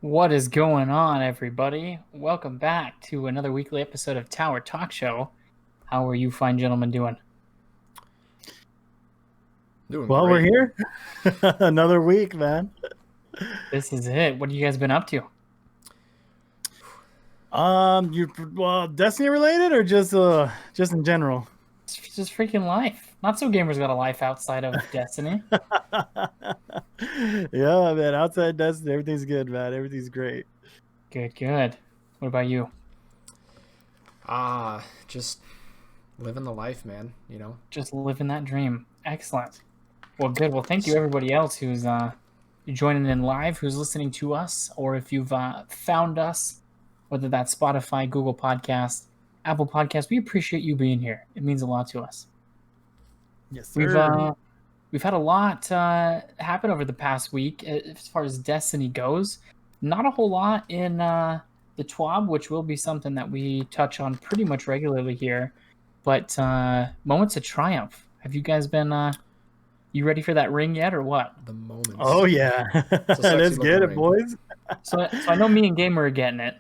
What is going on, everybody? Welcome back to another weekly episode of Tower Talk Show. How are you fine gentlemen doing? Doing Well, great. we're here. Another week, man. This is it. What have you guys been up to? Destiny related or just in general? It's just freaking life. Not so gamers got a life outside of Destiny. Yeah, man. Outside Destiny, everything's good, man. Everything's great. Good. What about you? Just living the life, man, you know. Just living that dream. Excellent. Well, good. Well, thank you everybody else who's joining in live, who's listening to us, or if you've found us, whether that's Spotify, Google Podcast, Apple Podcast. We appreciate you being here. It means a lot to us. Yes, sir. We've had a lot happen over the past week as far as Destiny goes. Not a whole lot in the TWAB, which will be something that we touch on pretty much regularly here. But moments of triumph. Have you guys been? You ready for that ring yet, or what? The moments. Oh yeah. Let's get it, ring. boys. So I know me and Gamer are getting it.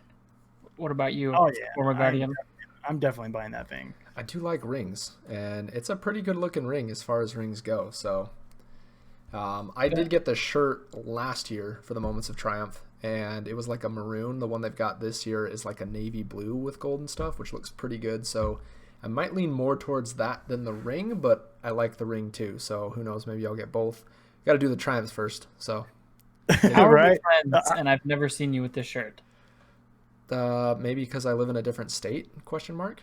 What about you, Oh yeah. former Guardian? I'm definitely buying that thing. I do like rings, and it's a pretty good looking ring as far as rings go. So I did get the shirt last year for the Moments of Triumph, and it was like a maroon. The one they've got this year is like a navy blue with gold and stuff, which looks pretty good. So I might lean more towards that than the ring, but I like the ring too. So who knows? Maybe I'll get both. Got to do the Triumphs first. So How are Right. we friends? And I've never seen you with this shirt. maybe because I live in a different state? Question mark.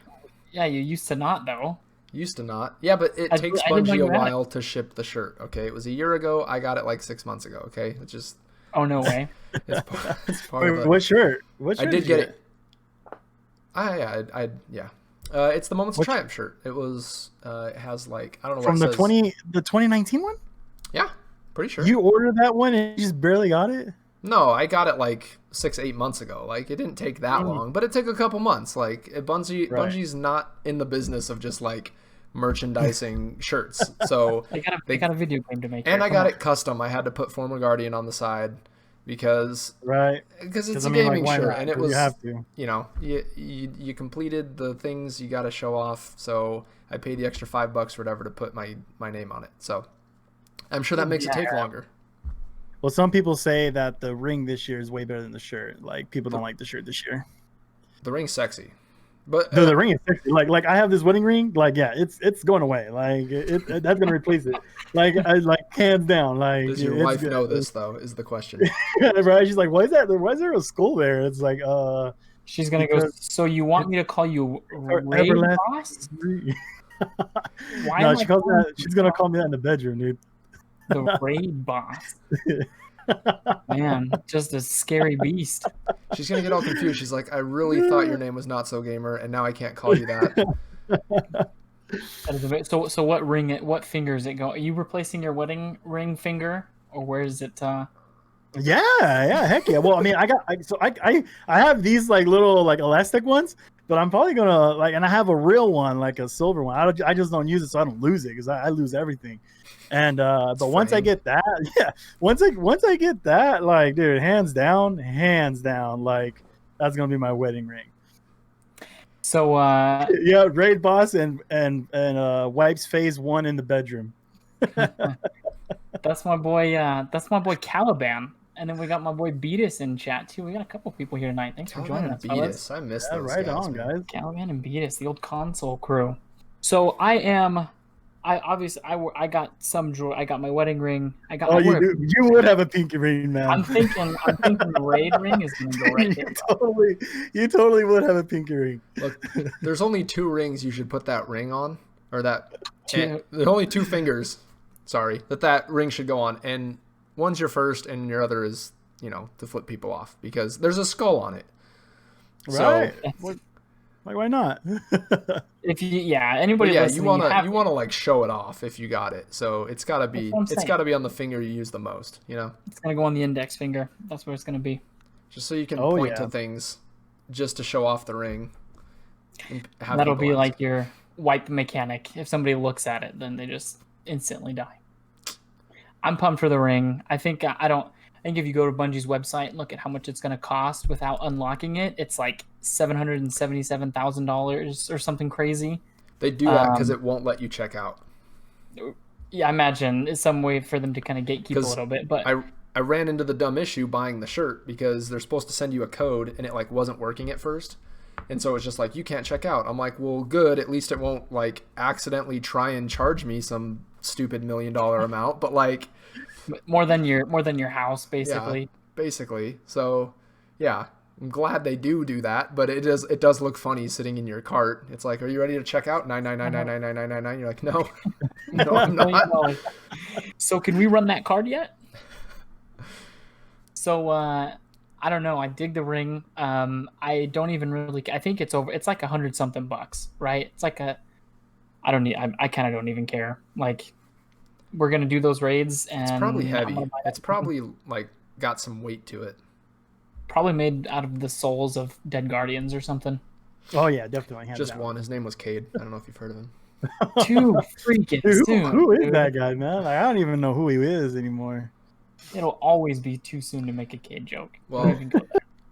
Yeah, you used to not though. Used to not. Yeah, but it I takes didn't know Bungie you a had it. while to ship the shirt. Okay, it was a year ago. I got it like 6 months ago. Okay, it's just Oh no way. it's part of Wait, it. what shirt? What I shirt did you get it. Yeah. It's the Moments of Which- Triumph shirt. It was. It has like I don't know From what the it says. 2019 one? Yeah, pretty sure. You ordered that one and you just barely got it? No, I got it like 6-8 months ago. Like it didn't take that long, but it took a couple months. Like Bungie's not in the business of just like merchandising shirts. So They got a video game to make. and here. I Come got on. it custom. I had to put Former Guardian on the side because Right. it's I a mean, gaming why shirt, not? and it You was have to. you completed the things you got to show off. So I paid the extra $5 or whatever to put my name on it. So I'm sure that makes it take longer. Well, some people say that the ring this year is way better than the shirt. Like people don't like the shirt this year. The ring's sexy, but The ring is sexy. Like I have this wedding ring. Like yeah, it's going away. Like that's gonna replace it. Like hands down. Like does your it's wife good. know this though? Is the question. Right? She's like, why is that? Why is there a skull there? It's like She's gonna go. because- So you want me to call you Or Raid Everlast- Boss? Why no, am she I calls calling that. She's gonna call me that in the bedroom, dude. the Raid Boss? Man, just a scary beast. She's gonna get all confused. She's like, I really thought your name was Not So Gamer, and now I can't call you that. That is so what ring? What finger is it going? Are you replacing your wedding ring finger, or where is it? Yeah, heck yeah. Well, I mean, I have these like little like elastic ones, but I'm probably gonna like, and I have a real one, like a silver one. I just don't use it so I don't lose it because I lose everything. And but once I framed. get that, yeah, once I get that, like, dude, hands down, like that's gonna be my wedding ring. So Yeah, Raid Boss and wipes phase 1 in the bedroom. that's my boy. That's my boy Caliban. And then we got my boy Beatus in chat too. We got a couple people here tonight. Thanks for joining Caliban us, and fellas. Beatus. I miss Yeah, those right guys, on, man. guys. Caliban and Beatus, the old console crew. So I obviously I got some jewelry. I got my wedding ring. I got. Oh, I you wear a- do. You would have a pinky ring, man. I'm thinking the Raid ring is gonna go right there. You totally would have a pinky ring. Look, there's only 2 rings you should put that ring on, or that. Two. There's only 2 fingers. Sorry, that ring should go on, and one's your first, and your other is to flip people off because there's a skull on it. Right. So, What- Like, why not? If anybody yeah, listening, you wanna have- you wanna like show it off if you got it. So it's gotta be That's what I'm it's saying. gotta be on the finger you use the most. It's gonna go on the index finger. That's where it's gonna be. Just so you can Oh, point yeah. to things, just to show off the ring. And have That'll people be ask. like your wipe mechanic. If somebody looks at it, then they just instantly die. I'm pumped for the ring. I think I don't. think if you go to Bungie's website and look at how much it's going to cost without unlocking it, it's like $777,000 or something crazy. They do that because it won't let you check out. Yeah, I imagine it's some way for them to kind of gatekeep a little bit. But I ran into the dumb issue buying the shirt because they're supposed to send you a code and it like wasn't working at first. And so it's just like, you can't check out. I'm like, well, good. At least it won't like accidentally try and charge me some stupid $1 million amount, but like more than your house, basically. Yeah, basically. So yeah, I'm glad they do that, but it does look funny sitting in your cart. It's like, are you ready to check out? 999999999. You're like, no, no, I'm not. So can we run that card yet? So I don't know. I dig the ring. I don't even really. I think it's over. It's like $100 something bucks, right? It's like I kind of don't even care. Like, we're gonna do those raids, and it's probably heavy. It's probably like got some weight to it. Probably made out of the souls of dead guardians or something. Oh yeah, definitely. Just one. His name was Cade. I don't know if you've heard of him. Too freaking soon. Who is that guy, man? Like, I don't even know who he is anymore. It'll always be too soon to make a Cade joke. Well,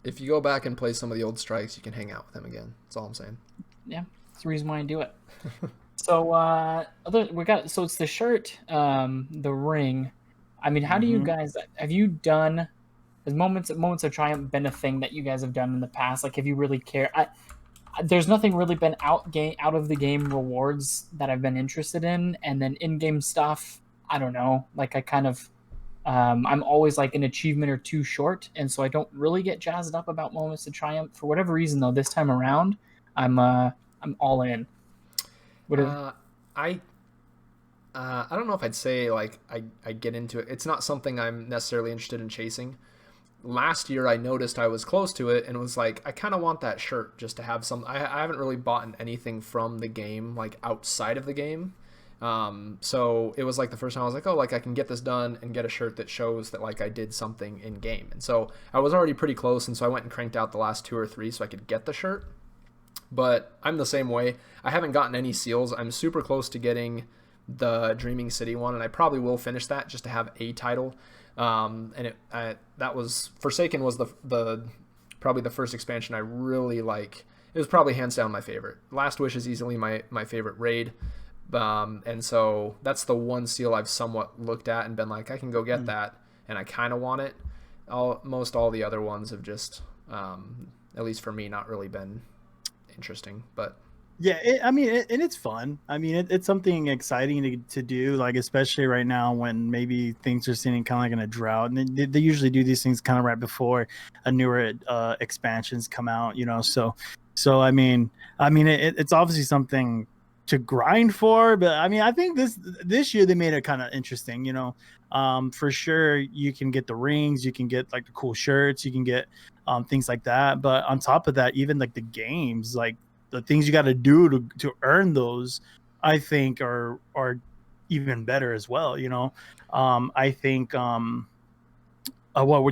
if you go back and play some of the old strikes, you can hang out with him again. That's all I'm saying. Yeah, that's the reason why I do it. So so it's the shirt, the ring. I mean, how do you guys, have you done, has moments of triumph been a thing that you guys have done in the past? Like, have you really cared? There's nothing really been out of the game rewards that I've been interested in, and then in-game stuff, I don't know. Like, I kind of I'm always like an achievement or two short, and so I don't really get jazzed up about moments of triumph. For whatever reason, though, this time around, I'm all in. I don't know if I'd say like I get into it. It's not something I'm necessarily interested in chasing. Last year I noticed I was close to it and was like, I kind of want that shirt just to have some. I haven't really bought anything from the game, like outside of the game. So it was like the first time I was like, oh, like I can get this done and get a shirt that shows that like I did something in game. And so I was already pretty close, and so I went and cranked out the last 2 or 3 so I could get the shirt. But I'm the same way. I haven't gotten any seals. I'm super close to getting the Dreaming City one, and I probably will finish that just to have a title. And that was Forsaken was the probably the first expansion I really like. It was probably hands down my favorite. Last Wish is easily my favorite raid. And so that's the one seal I've somewhat looked at and been like, I can go get that, and I kind of want it. Most all the other ones have just, at least for me, not really been interesting. But yeah, and it's fun. I mean, it's something exciting to do, like especially right now when maybe things are sitting kind of like in a drought, and they usually do these things kind of right before a newer expansions come out, you know. So I mean, it's obviously something to grind for, but I mean, I think this year they made it kind of interesting, you know. For sure, you can get the rings, you can get like the cool shirts, you can get things like that. But on top of that, even like the games, like the things you got to do to earn those, I think are even better as well. You know, I think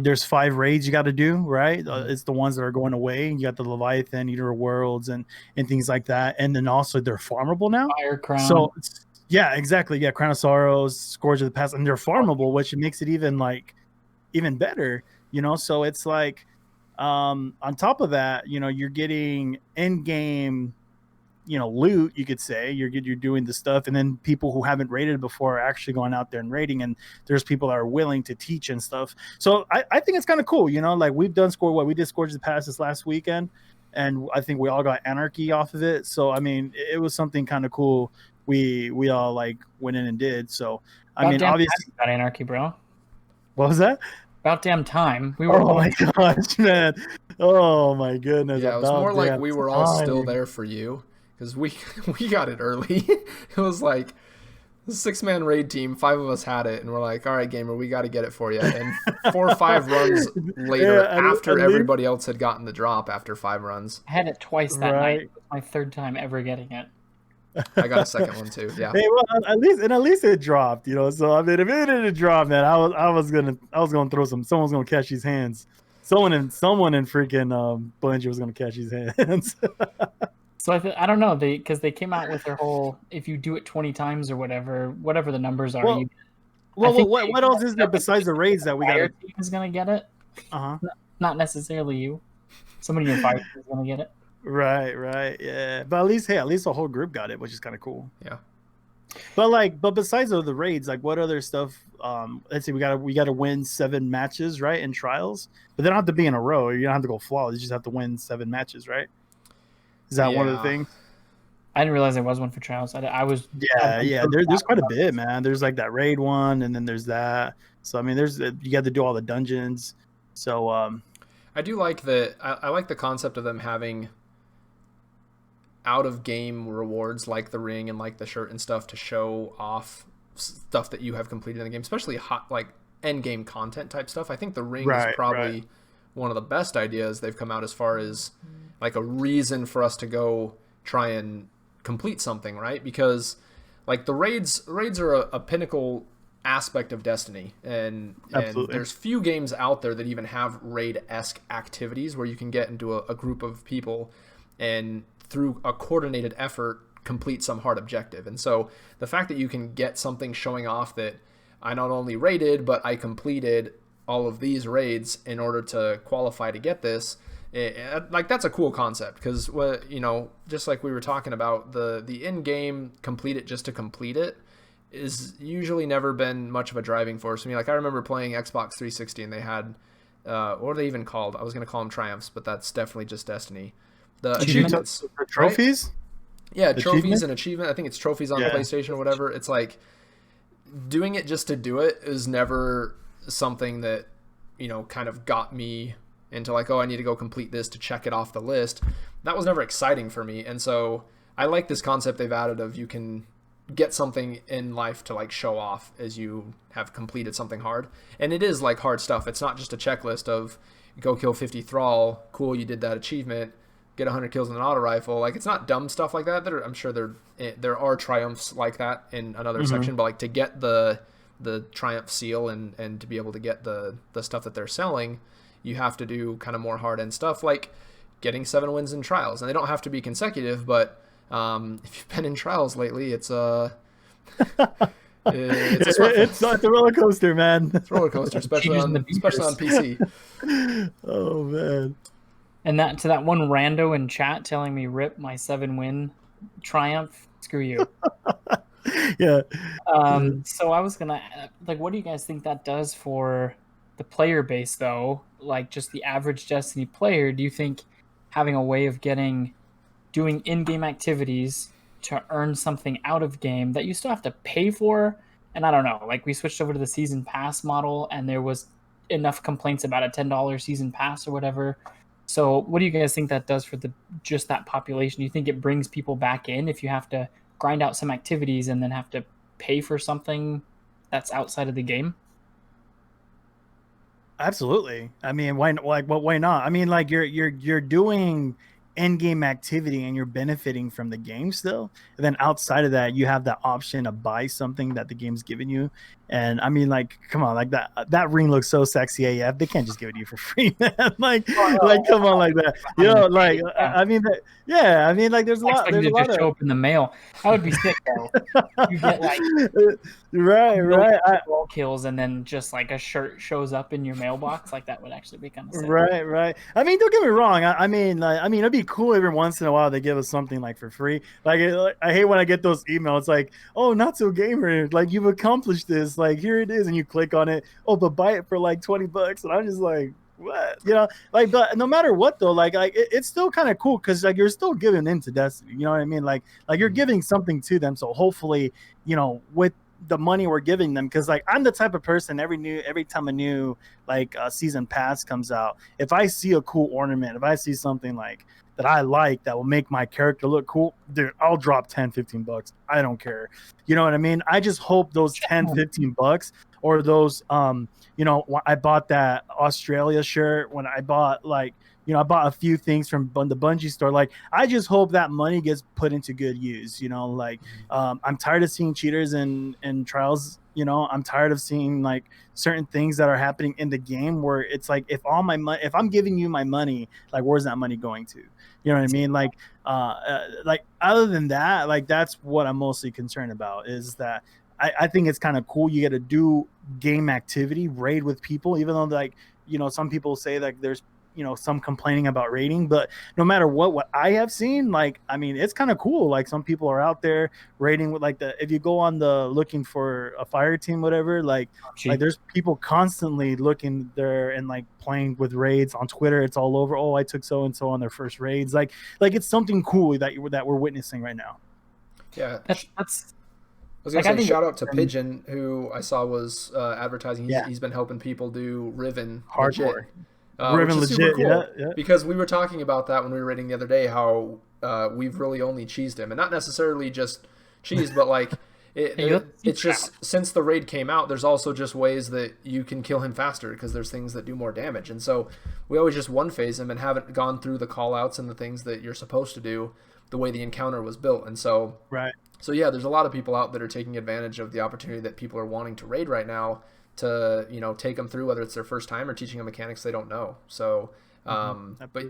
there's 5 raids you got to do, right? It's the ones that are going away. You got the Leviathan, Eater of Worlds, and things like that. And then also they're farmable now. Fire Crown. So yeah, exactly. Yeah, Crown of Sorrows, Scourge of the Past, and they're farmable, which makes it even better. You know, so it's like on top of that, you know, you're getting end game, you know, loot, you could say. You're doing the stuff, and then people who haven't raided before are actually going out there and raiding, and there's people that are willing to teach and stuff. So I think it's kind of cool, you know. Like we did Scourge of the Past this last weekend, and I think we all got Anarchy off of it. So I mean, it was something kind of cool. We all like went in and did. So I mean, obviously got Anarchy, bro. What was that? About damn time. We were. Oh my gosh, man! Oh my goodness! Yeah, it was more like we were all still there for you, because we got it early. It was like a 6-man raid team. 5 of us had it, and we're like, all right, gamer, we got to get it for you. And 4 or 5 runs later, after everybody else had gotten the drop, after 5 runs, I had it twice that night. It was my 3rd time ever getting it. I got a second one too. Yeah. Hey, well, at least it dropped, you know. So I mean, if it didn't drop, man, I was gonna throw someone's gonna catch these hands. Someone in freaking Bungie was gonna catch these hands. So I don't know, because they came out with their whole, if you do it 20 times or whatever the numbers are. Well, think what else is there besides the raids that we got? Fire team is gonna get it. Uh huh. Not necessarily you. Somebody in your fire team is gonna get it. Right, yeah. But at least the whole group got it, which is kind of cool. Yeah. But besides the raids, like what other stuff? Let's see, we gotta win 7 matches, right, in trials. But they don't have to be in a row. You don't have to go flawless. You just have to win 7 matches, right? Is that one of the things? I didn't realize there was one for trials. I was Yeah. There's quite a bit, man. There's like that raid one, and then there's that. So I mean, you got to do all the dungeons. So I do like that. I like the concept of them having out of game rewards like the ring and like the shirt and stuff to show off stuff that you have completed in the game, especially hot like end game content type stuff. I think the ring is probably one of the best ideas they've come out as far as like a reason for us to go try and complete something, right? Because like the raids are a pinnacle aspect of Destiny, and there's few games out there that even have raid-esque activities where you can get into a group of people and through a coordinated effort complete some hard objective. And so the fact that you can get something showing off that I not only raided but I completed all of these raids in order to qualify to get this, like that's a cool concept, because just like we were talking about, the in-game complete it just to complete it is usually never been much of a driving force for me. Like I remember playing Xbox 360 and they had what are they even called? I was going to call them triumphs, but that's definitely just Destiny. The achievements, trophies, right? Yeah, trophies achievement? and achievement. I think it's trophies on the PlayStation or whatever. It's like doing it just to do it is never something that kind of got me into like, oh, I need to go complete this to check it off the list. That was never exciting for me. And so I like this concept they've added of you can get something in life to like show off as you have completed something hard. And it is like hard stuff. It's not just a checklist of go kill 50 thrall. Cool, you did that achievement. Get 100 kills with an auto rifle. Like it's not dumb stuff like that. I'm sure there are triumphs like that in another section, but like to get the triumph seal and to be able to get the stuff that they're selling, you have to do kind of more hard end stuff like getting 7 wins in trials. And they don't have to be consecutive, but if you've been in trials lately, it's a it's a roller coaster, man. It's a roller coaster, especially on PC. Oh man. And that to that one rando in chat telling me rip my 7-win triumph. Screw you. Yeah. So I was gonna like, what do you guys think that does for the player base though? Like just the average Destiny player, do you think having a way of doing in-game activities to earn something out of game that you still have to pay for? And I don't know, like we switched over to the season pass model and there was enough complaints about a $10 season pass or whatever. So what do you guys think that does for just that population? Do you think it brings people back in if you have to grind out some activities and then have to pay for something that's outside of the game? Absolutely. I mean, why not? I mean, like you're doing end-game activity and you're benefiting from the game still, and then outside of that you have that option to buy something that the game's giving you. And I mean, like, come on, like that ring looks so sexy AF. They can't just give it to you for free, man. like come on, like that, like I mean I mean, like there's a lot of show up in the mail. That would be sick though. You get like right all kills and then just like a shirt shows up in your mailbox. Like that would actually be kind of sick. Right. I mean, don't get me wrong. I mean, it'd be cool every once in a while they give us something like for free. Like I hate when I get those emails like, oh, not so gamer, like you've accomplished this, like here it is, and you click on it, oh, but buy it for like $20, and I'm just like, what? Like, but no matter what though, like it's still kind of cool because like you're still giving into Destiny, you know what I mean? Like you're giving something to them, so hopefully with the money we're giving them, because like I'm the type of person every time a new like season pass comes out, if I see a cool ornament, if I see something like that I like that will make my character look cool, dude, I'll drop $10-15. I don't care. You know what I mean? I just hope those $10-15 or those I bought that Australia shirt, when I bought I bought a few things from the Bungie store. Like, I just hope that money gets put into good use. I'm tired of seeing cheaters and trials. I'm tired of seeing like certain things that are happening in the game where it's like, if I'm giving you my money, like, where's that money going to? You know what I mean? Like other than that, like, that's what I'm mostly concerned about, is that I think it's kind of cool. You get to do game activity, raid with people, even though like, some people say that there's, some complaining about raiding, but no matter what I have seen, like, I mean, it's kind of cool. Like some people are out there raiding with like if you go on the looking for a fire team, whatever, like there's people constantly looking there and like playing with raids on Twitter. It's all over. Oh, I took so-and-so on their first raids. Like it's something cool that we're witnessing right now. Yeah. That's I was gonna like, say shout out to Pigeon, who I saw was advertising. Yeah. He's been helping people do Riven Hardcore. Riven legit, super cool. Yeah. Because we were talking about that when we were raiding the other day, how we've really only cheesed him, and not necessarily just cheesed, but like it's just since the raid came out, there's also just ways that you can kill him faster because there's things that do more damage, and so we always just one phase him and haven't gone through the call outs and the things that you're supposed to do the way the encounter was built, and so right. So yeah, there's a lot of people out that are taking advantage of the opportunity that people are wanting to raid right now to, take them through, whether it's their first time or teaching them mechanics they don't know. So, but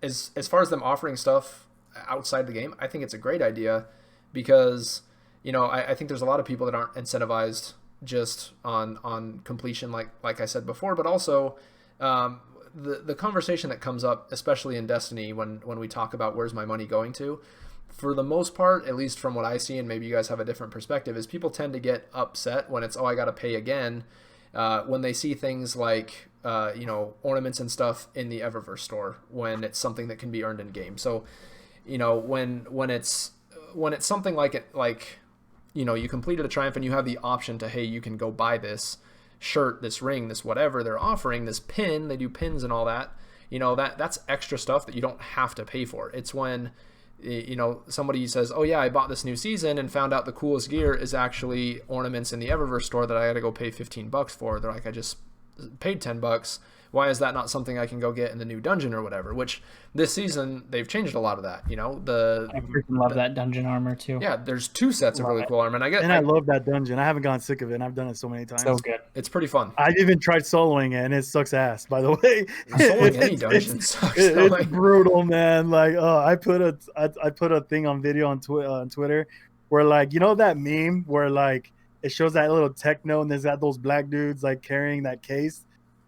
as far as them offering stuff outside the game, I think it's a great idea because, I think there's a lot of people that aren't incentivized just on completion, like I said before, but also the conversation that comes up, especially in Destiny, when we talk about where's my money going to, for the most part, at least from what I see, and maybe you guys have a different perspective, is people tend to get upset when it's, I got to pay again, when they see things like, ornaments and stuff in the Eververse store, when it's something that can be earned in game. So, when it's something like it, like, you completed a triumph and you have the option to, hey, you can go buy this shirt, this ring, this whatever they're offering, this pin, they do pins and all that, that's extra stuff that you don't have to pay for. It's when somebody says, oh yeah, I bought this new season and found out the coolest gear is actually ornaments in the Eververse store that I had to go pay $15 for. They're like, I just paid $10. Why is that not something I can go get in the new dungeon or whatever? Which this season they've changed a lot of that. I freaking love that dungeon armor too. Yeah, there's 2 sets of really cool armor, and I love that dungeon. I haven't gotten sick of it, and I've done it so many times. So good. It's pretty fun. I've even tried soloing it, and it sucks ass. By the way, soloing any dungeon sucks. It's brutal, man. Like, I put a thing on video on Twitter where, like, that meme where like it shows that little techno and there's got those black dudes like carrying that case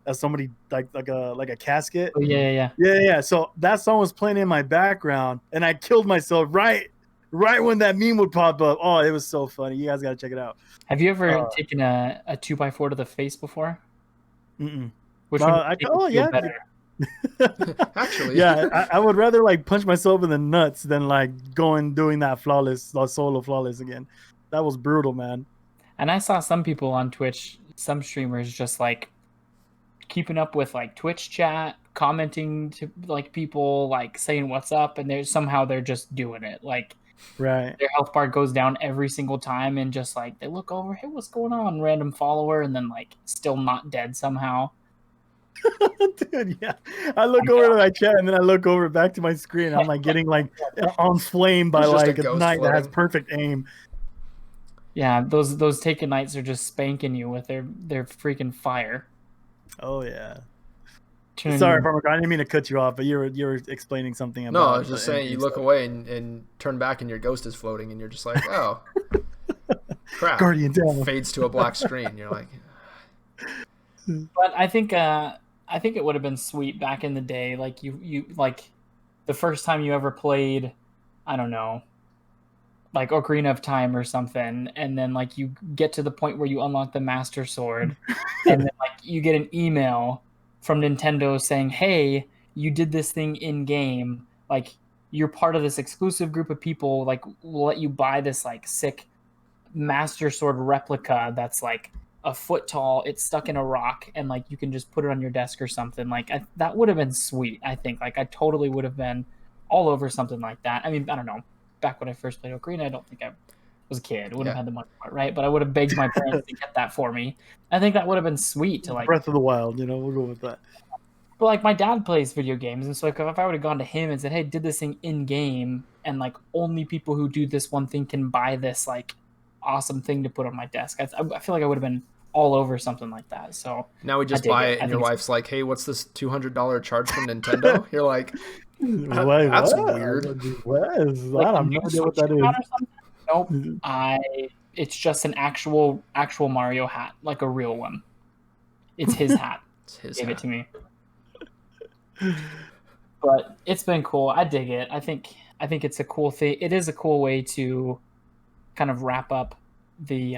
as somebody like a casket. Oh, yeah. So that song was playing in my background, and I killed myself right when that meme would pop up. Oh, it was so funny. You guys got to check it out. Have you ever taken a 2x4 to the face before? Mm-mm. Which one yeah. better? Actually, yeah, I would rather like punch myself in the nuts than like doing that solo flawless again. That was brutal, man. And I saw some people on Twitch, some streamers just like keeping up with like Twitch chat, commenting to like people, like saying what's up, and they're just doing it. Like, right, their health bar goes down every single time, and just like they look over, hey, what's going on? Random follower, and then like still not dead somehow. Dude, yeah. I look over to my chat, and then I look over back to my screen. And I'm like getting like on flame by like a knight that has perfect aim. Yeah, those taken knights are just spanking you with their freaking fire. Oh yeah. Sorry, Farmer, I didn't mean to cut you off, but you were explaining something about. No, I was just saying you look away and turn back and your ghost is floating and you're just like, oh, crap. Guardian down. Fades to a black screen. You're like. But I think it would have been sweet back in the day, like you like the first time you ever played, I don't know, like Ocarina of Time or something, and then like you get to the point where you unlock the Master Sword, and then like you get an email from Nintendo saying, hey, you did this thing in game, like you're part of this exclusive group of people, like we'll let you buy this like sick Master Sword replica that's like a foot tall, it's stuck in a rock, and like you can just put it on your desk or something. Like that would have been sweet. I think like I totally would have been all over something like that. I mean, I don't know, back when I first played Ocarina, I don't think I was a kid, wouldn't have had the money for it, right? But I would have begged my parents to get that for me. I think that would have been sweet to like Breath of the Wild, we'll go with that. But like my dad plays video games, and so like if I would have gone to him and said, hey, did this thing in game, and like only people who do this one thing can buy this like awesome thing to put on my desk, I feel like I would have been all over something like that. So now we just buy it, and your wife's like, hey, what's this $200 charge from Nintendo? You're like, that's weird. What? I have no idea what that is. Nope. I it's just an actual Mario hat, like a real one. It's his hat. It's his Gave hat. it to me. But it's been cool. I dig it. I think it's a cool thing. It is a cool way to kind of wrap up the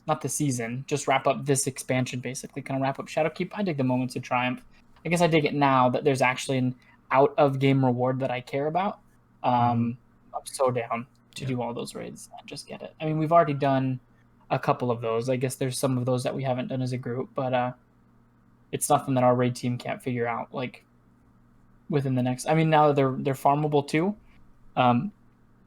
not the season, just wrap up this expansion basically. Kind of wrap up Shadowkeep. I dig the Moments of Triumph. I guess I dig it now that there's actually an out of game reward that I care about. I'm so down to do all those raids and just get it. I mean, we've already done a couple of those. I guess there's some of those that we haven't done as a group, but it's nothing that our raid team can't figure out. Like within the next, I mean, now they're farmable too, and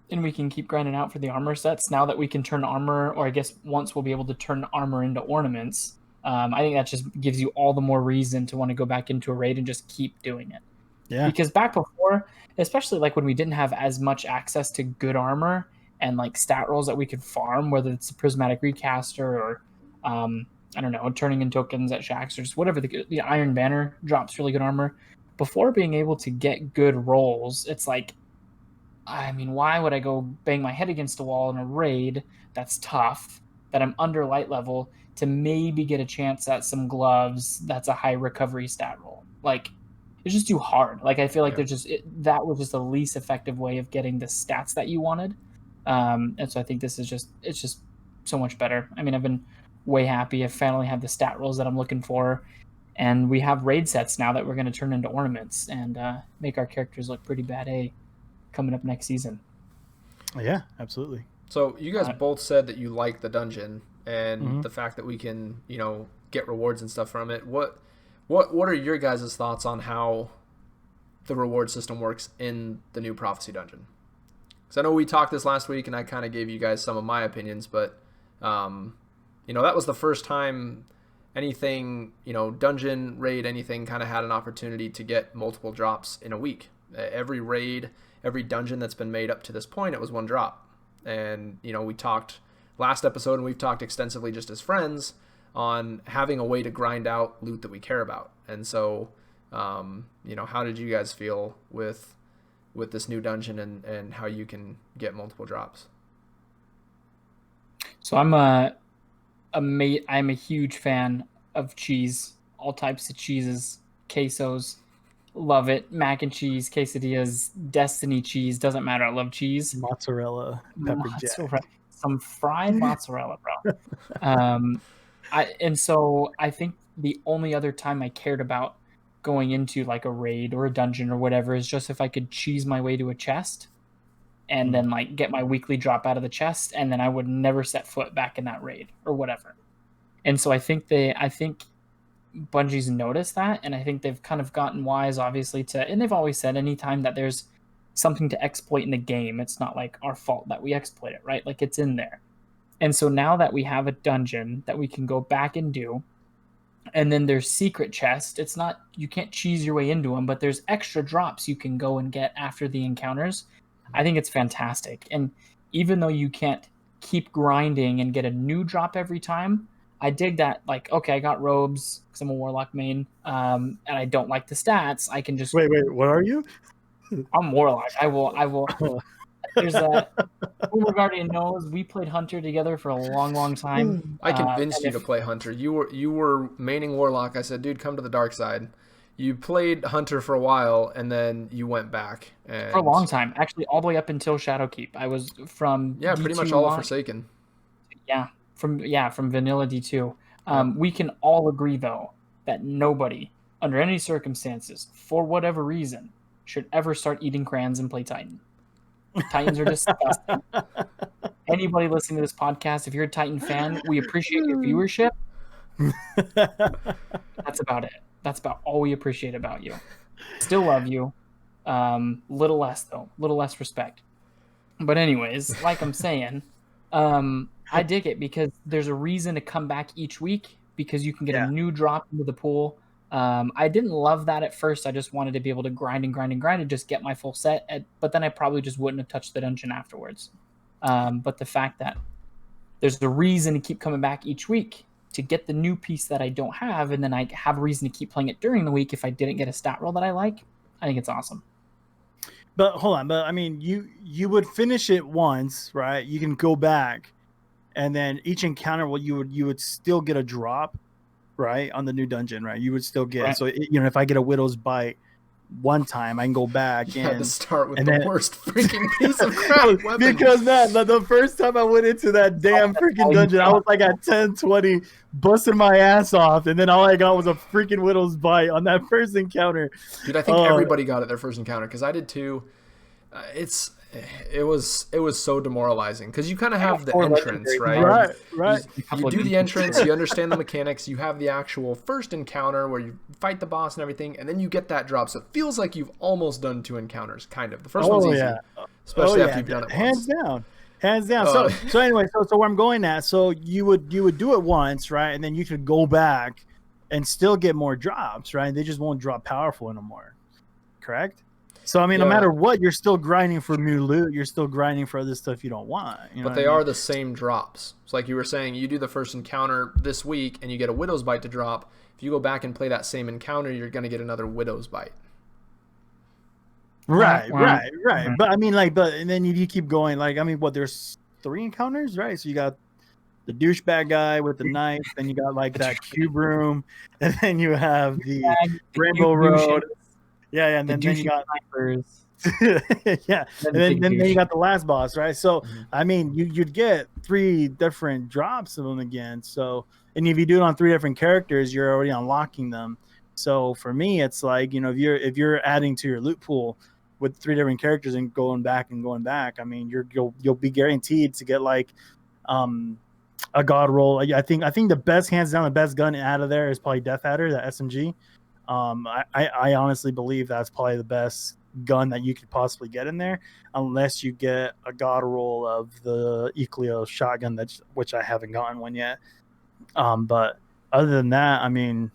we can keep grinding out for the armor sets. Now that we can turn armor, or I guess once we'll be able to turn armor into ornaments. I think that just gives you all the more reason to want to go back into a raid and just keep doing it. Yeah. Because back before, especially like when we didn't have as much access to good armor and like stat rolls that we could farm, whether it's a prismatic recaster or I don't know, turning in tokens at Shaxx or just whatever, the Iron Banner drops really good armor. Before being able to get good rolls, it's like, I mean, why would I go bang my head against a wall in a raid that's tough, that I'm under light level, to maybe get a chance at some gloves that's a high recovery stat roll? Like, it's just too hard. Like, I feel like that was just the least effective way of getting the stats that you wanted. And so I think it's just so much better. I mean, I've been way happy. I finally have the stat rolls that I'm looking for. And we have raid sets now that we're going to turn into ornaments and make our characters look pretty bad coming up next season. Yeah, absolutely. So you guys both said that you like the dungeon and the fact that we can, get rewards and stuff from it. What are your guys' thoughts on how the reward system works in the new Prophecy dungeon? Because I know we talked this last week and I kind of gave you guys some of my opinions, but that was the first time anything, dungeon, raid, anything kind of had an opportunity to get multiple drops in a week. Every raid, every dungeon that's been made up to this point, it was one drop. And, we talked last episode and we've talked extensively just as friends on having a way to grind out loot that we care about. And so, how did you guys feel with this new dungeon and how you can get multiple drops? So I'm a huge fan of cheese, all types of cheeses, quesos, love it. Mac and cheese, quesadillas, Destiny cheese, doesn't matter. I love cheese. Mozzarella, pepper jack. Some fried mozzarella, bro. So I think the only other time I cared about going into like a raid or a dungeon or whatever is just if I could cheese my way to a chest and then like get my weekly drop out of the chest, and then I would never set foot back in that raid or whatever. And so I think Bungie's noticed that, and I think they've kind of gotten wise, obviously, and they've always said anytime that there's something to exploit in the game, it's not like our fault that we exploit it, right? Like it's in there. And so now that we have a dungeon that we can go back and do, and then there's secret chests, it's not, you can't cheese your way into them, but there's extra drops you can go and get after the encounters. I think it's fantastic. And even though you can't keep grinding and get a new drop every time, I dig that. Like, okay, I got robes because I'm a warlock main, and I don't like the stats. I can just wait. What are you? I'm warlock. I will. There's that. Boomer Guardian knows we played Hunter together for a long time. I convinced you to play Hunter. You were maining warlock. I said, dude, come to the dark side. You played Hunter for a while, and then you went back. And for a long time, actually, all the way up until Shadowkeep. I was from pretty much all of Forsaken. Yeah, from vanilla D2. We can all agree though that nobody, under any circumstances, for whatever reason, should ever start eating crayons and play Titan. Titans are disgusting. Anybody listening to this podcast, if you're a Titan fan, we appreciate your viewership. That's about it. That's about all we appreciate about you. Still love you. Little less though. Little less respect. But anyways, like I'm saying, I dig it because there's a reason to come back each week because you can get a new drop into the pool. I didn't love that at first. I just wanted to be able to grind and just get my full set. But then I probably just wouldn't have touched the dungeon afterwards. But the fact that there's the reason to keep coming back each week to get the new piece that I don't have, and then I have a reason to keep playing it during the week if I didn't get a stat roll that I like, I think it's awesome. But hold on, I mean, you would finish it once, right? You can go back and then each encounter, well, you would still get a drop, right, on the new dungeon, right? You would still get Right. so if I get a Widow's Bite one time, I can go back You had to and start with and the then worst freaking piece of crap weapon. because man, the first time I went into that damn freaking dungeon, I was like at 10, 20, busting my ass off, and then all I got was a freaking Widow's Bite on that first encounter. Dude, I think everybody got it their first encounter because I did too. It was so demoralizing because you kind of have the entrance, right? Right. You do the entrance, you understand the mechanics, you have the actual first encounter where you fight the boss and everything, and then you get that drop. So it feels like you've almost done 2 encounters, kind of. The first one's easy, especially after you've done it hands once. Hands down. So anyway, so where I'm going at, so you would do it once, right, and then you could go back and still get more drops, right? They just won't drop powerful anymore, correct? So I mean, no matter what, you're still grinding for new loot. You're still grinding for other stuff you don't want. But they are the same drops. So like you were saying, you do the first encounter this week and you get a Widow's Bite to drop. If you go back and play that same encounter, you're going to get another Widow's Bite. Right. But I mean, and then you keep going. Like, I mean, there's 3 encounters, right? So you got the douchebag guy with the knife, then you got like that cube room, and then you have the Rainbow Road. Yeah, and then you got yeah, and then you got the last boss, right? So I mean, you'd get 3 different drops of them again. So, and if you do it on 3 different characters, you're already unlocking them. So for me, it's like, if you're adding to your loot pool with 3 different characters and going back, I mean, you'll be guaranteed to get like a god roll. I think the best, hands down, the best gun out of there is probably Death Adder, that SMG. I honestly believe that's probably the best gun that you could possibly get in there, unless you get a god roll of the Eclio shotgun, which I haven't gotten one yet. But other than that, I mean,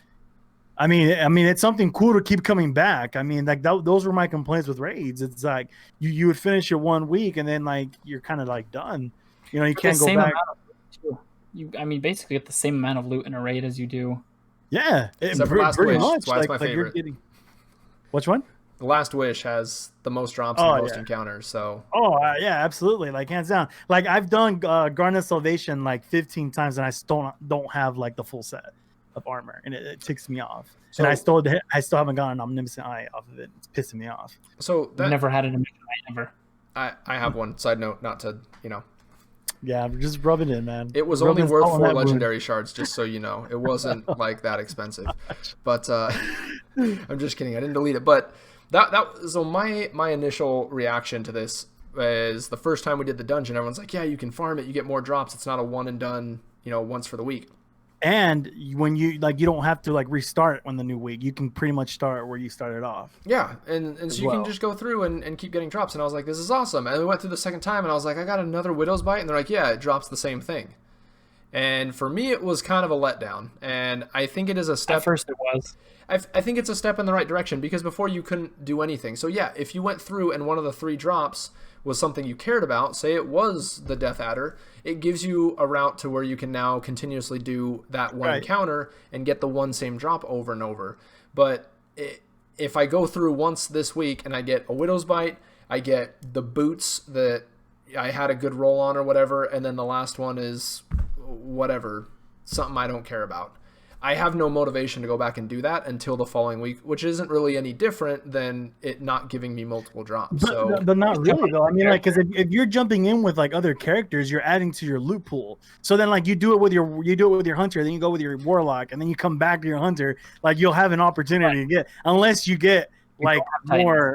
it's something cool to keep coming back. I mean, like those were my complaints with raids. It's like you would finish it 1 week and then like you're kind of like done. You can't go back. I mean, basically get the same amount of loot in a raid as you do. Yeah, pretty much. That's my favorite. Which one? The Last Wish has the most drops and the most encounters. So. Yeah, absolutely. Like hands down. Like I've done Garnet Salvation like 15 times, and I still don't have like the full set of armor, and it ticks me off. So, and I still haven't gotten an Omnipotent Eye off of it. It's pissing me off. So I've never had an Omnipotent Eye ever. I have one. Side note, not to Yeah, just rub it in, man. It was only worth 4 legendary shards, just so you know. It wasn't like that expensive. But I'm just kidding. I didn't delete it. But so my initial reaction to this is the first time we did the dungeon, everyone's like, yeah, you can farm it, you get more drops. It's not a one and done, once for the week. And when you don't have to like restart on the new week. You can pretty much start where you started off. Yeah, and so you can just go through and keep getting drops. And I was like, this is awesome. And we went through the second time, and I was like, I got another Widow's Bite, and they're like, yeah, it drops the same thing. And for me, it was kind of a letdown. And I think it is a step. At first, it was. I think it's a step in the right direction, because before you couldn't do anything. So yeah, if you went through and one of the 3 drops was something you cared about, say it was the Death Adder, it gives you a route to where you can now continuously do that one encounter and get the one same drop over and over. But if I go through once this week and I get a Widow's Bite, I get the boots that I had a good roll on or whatever, and then the last one is whatever, something I don't care about. I have no motivation to go back and do that until the following week, which isn't really any different than it not giving me multiple drops. But not really though. I mean, like, because if you're jumping in with like other characters, you're adding to your loot pool. So then, like, you do it with your hunter, then you go with your warlock, and then you come back to your hunter. Like, you'll have an opportunity to get, unless you get like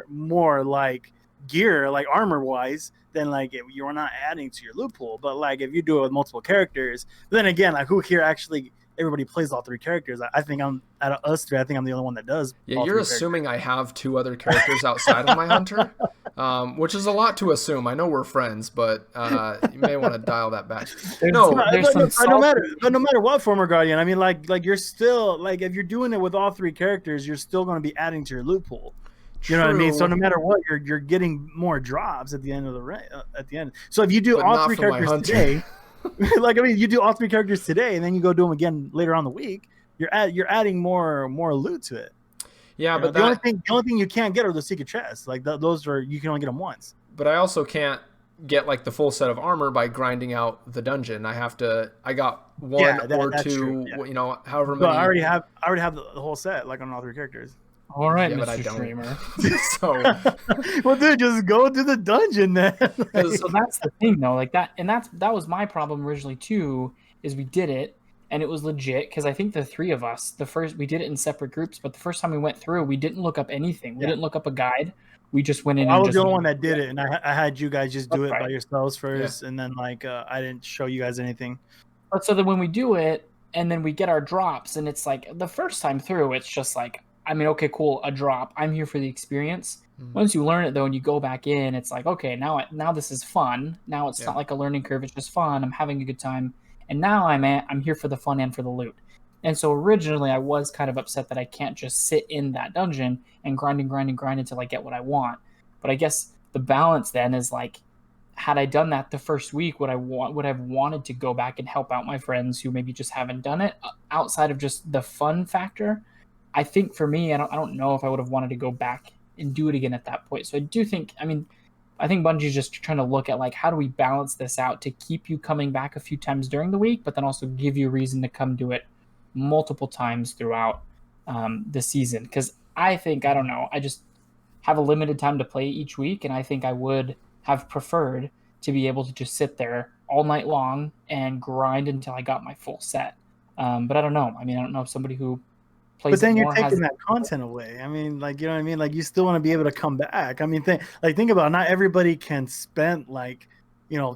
more like gear, like armor wise. Then like you're not adding to your loot pool. But like if you do it with multiple characters, then again, like who here actually? Everybody plays all 3 characters. I think I'm out of us 3. I think I'm the only one that does. Yeah, you're assuming I have 2 other characters outside of my hunter, which is a lot to assume. I know we're friends, but you may want to dial that back. No matter what former guardian. I mean, like you're still like if you're doing it with all 3 characters, you're still going to be adding to your loot pool. You know what I mean? So no matter what, you're getting more drops at the end of at the end. So if you do all 3 characters today. Like, I mean, you do all 3 characters today, and then you go do them again later on in the week. You're adding more loot to it. Yeah, the only thing you can't get are the secret chests. Like those are, you can only get them once. But I also can't get like the full set of armor by grinding out the dungeon. I got one or that's two, true, yeah. you know, however But many. I already have the whole set, like on all 3 characters. All right, Yeah, but I Mr. don't. Streamer. So, Well, dude, just go to the dungeon then. So that's the thing, though. Like that, and that was my problem originally too. Is we did it, and it was legit because I think the 3 of us, we did it in separate groups, but the first time we went through, we didn't look up anything. We Yeah. didn't look up a guide. We just went in. I and was just the only one that did it, and I had you guys just do That's it by right. yourselves first, and then like I didn't show you guys anything. But so then when we do it, and then we get our drops, and it's like the first time through, it's just like, I mean, okay, cool, a drop. I'm here for the experience. Once you learn it though, and you go back in, it's like, okay, now this is fun. Now it's not like a learning curve. It's just fun. I'm having a good time, and now I'm here for the fun and for the loot. And so originally I was kind of upset that I can't just sit in that dungeon and grind until I get what I want. But I guess the balance then is like, had I done that the first week, would have wanted to go back and help out my friends who maybe just haven't done it outside of just the fun factor. I think for me, I don't know if I would have wanted to go back and do it again at that point. So I do think, I think Bungie's just trying to look at like, how do we balance this out to keep you coming back a few times during the week, but then also give you a reason to come do it multiple times throughout the season. Because I think, I don't know, I just have a limited time to play each week, and I think I would have preferred to be able to just sit there all night long and grind until I got my full set. But I don't know. I don't know if somebody who plays But then it you're more taking has that content away. I mean, like, you know what I mean? Like, you still want to be able to come back. I mean, think about it. Not everybody can spend like,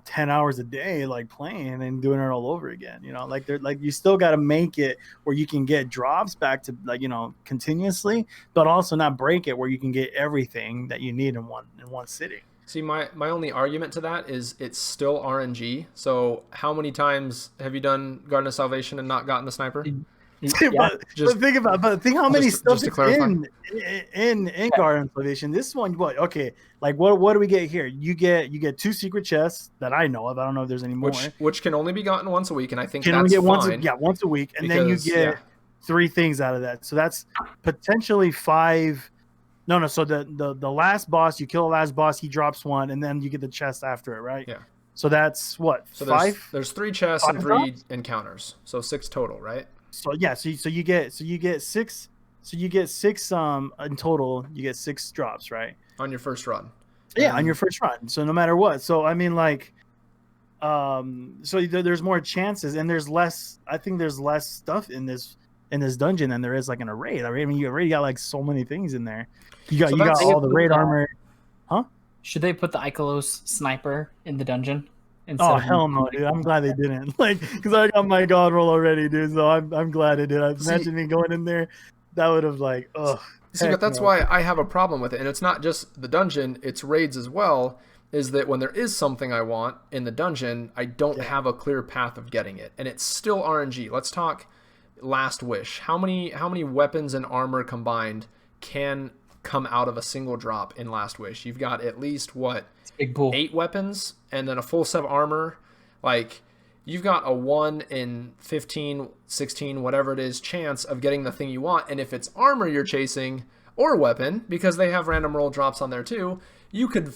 10 hours a day like playing and doing it all over again. Like they're like, you still got to make it where you can get drops back to like, continuously, but also not break it where you can get everything that you need in one sitting. see, my only argument to that is it's still RNG. So how many times have you done Garden of Salvation and not gotten the sniper? Yeah. but think how many stuff to is clarify. in Garden Salvation. This one, what do we get here? You get 2 secret chests that I know of. I don't know if there's any more. Which can only be gotten once a week, and I think Can that's only get fine. once a week, and then you get 3 things out of that. So that's potentially 5. No. So the last boss, you kill the last boss, he drops 1, and then you get the chest after it, right? Yeah. So that's what? So 5. there's 3 chests 5 and 3 drops? encounters, so 6 total, right? So yeah, so you get 6. So you get 6 in total. You get 6 drops, right? On your first run. Yeah, on your first run. So no matter what. So I mean, like, so there's more chances, and there's less. I think there's less stuff in this dungeon than there is like in a raid. I mean, you already got like so many things in there. You got all the raid armor. Should they put the Ikelos sniper in the dungeon? Oh hell no, dude! I'm glad they didn't. Like, because I got my god roll already, dude. So I'm glad they did. Imagine me going in there. That would have like, ugh. See, but that's why I have a problem with it, and it's not just the dungeon; it's raids as well. Is that when there is something I want in the dungeon, I don't have a clear path of getting it, and it's still RNG. Let's talk Last Wish. How many weapons and armor combined can come out of a single drop in Last Wish? You've got at least big pool. 8 weapons and then a full set of armor. Like, you've got a 1 in 15, 16, whatever it is, chance of getting the thing you want. And if it's armor you're chasing or weapon, because they have random roll drops on there too, you could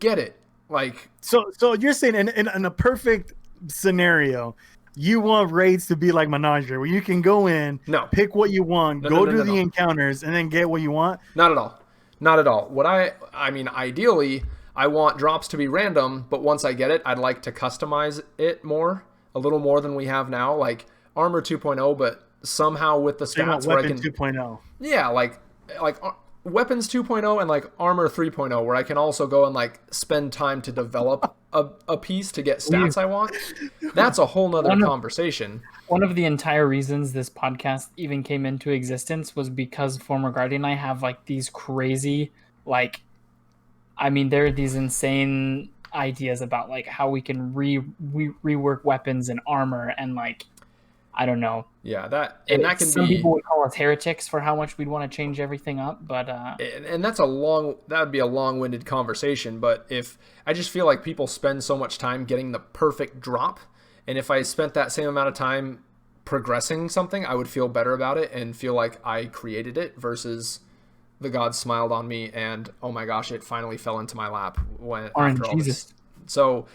get it. Like, so you're saying in a perfect scenario, you want raids to be like Menagerie, where you can go in, pick what you want, go do the encounters, and then get what you want? Not at all. Not at all. What I mean, ideally, I want drops to be random, but once I get it, I'd like to customize it a little more than we have now. Like Armor 2.0, but somehow with the stats where I can 2.0. Yeah, like Weapons 2.0 and like Armor 3.0, where I can also go and like spend time to develop a piece to get stats I want. That's a whole nother conversation. One of the entire reasons this podcast even came into existence was because former Guardian and I have like these crazy, like, there are these insane ideas about like how we can rework weapons and armor, and like, I don't know. Yeah, that can be. Some people would call us heretics for how much we'd want to change everything up, but and that would be a long-winded conversation. But if I just feel like people spend so much time getting the perfect drop, and if I spent that same amount of time progressing something, I would feel better about it and feel like I created it versus the gods smiled on me and oh my gosh, it finally fell into my lap when after all this. So,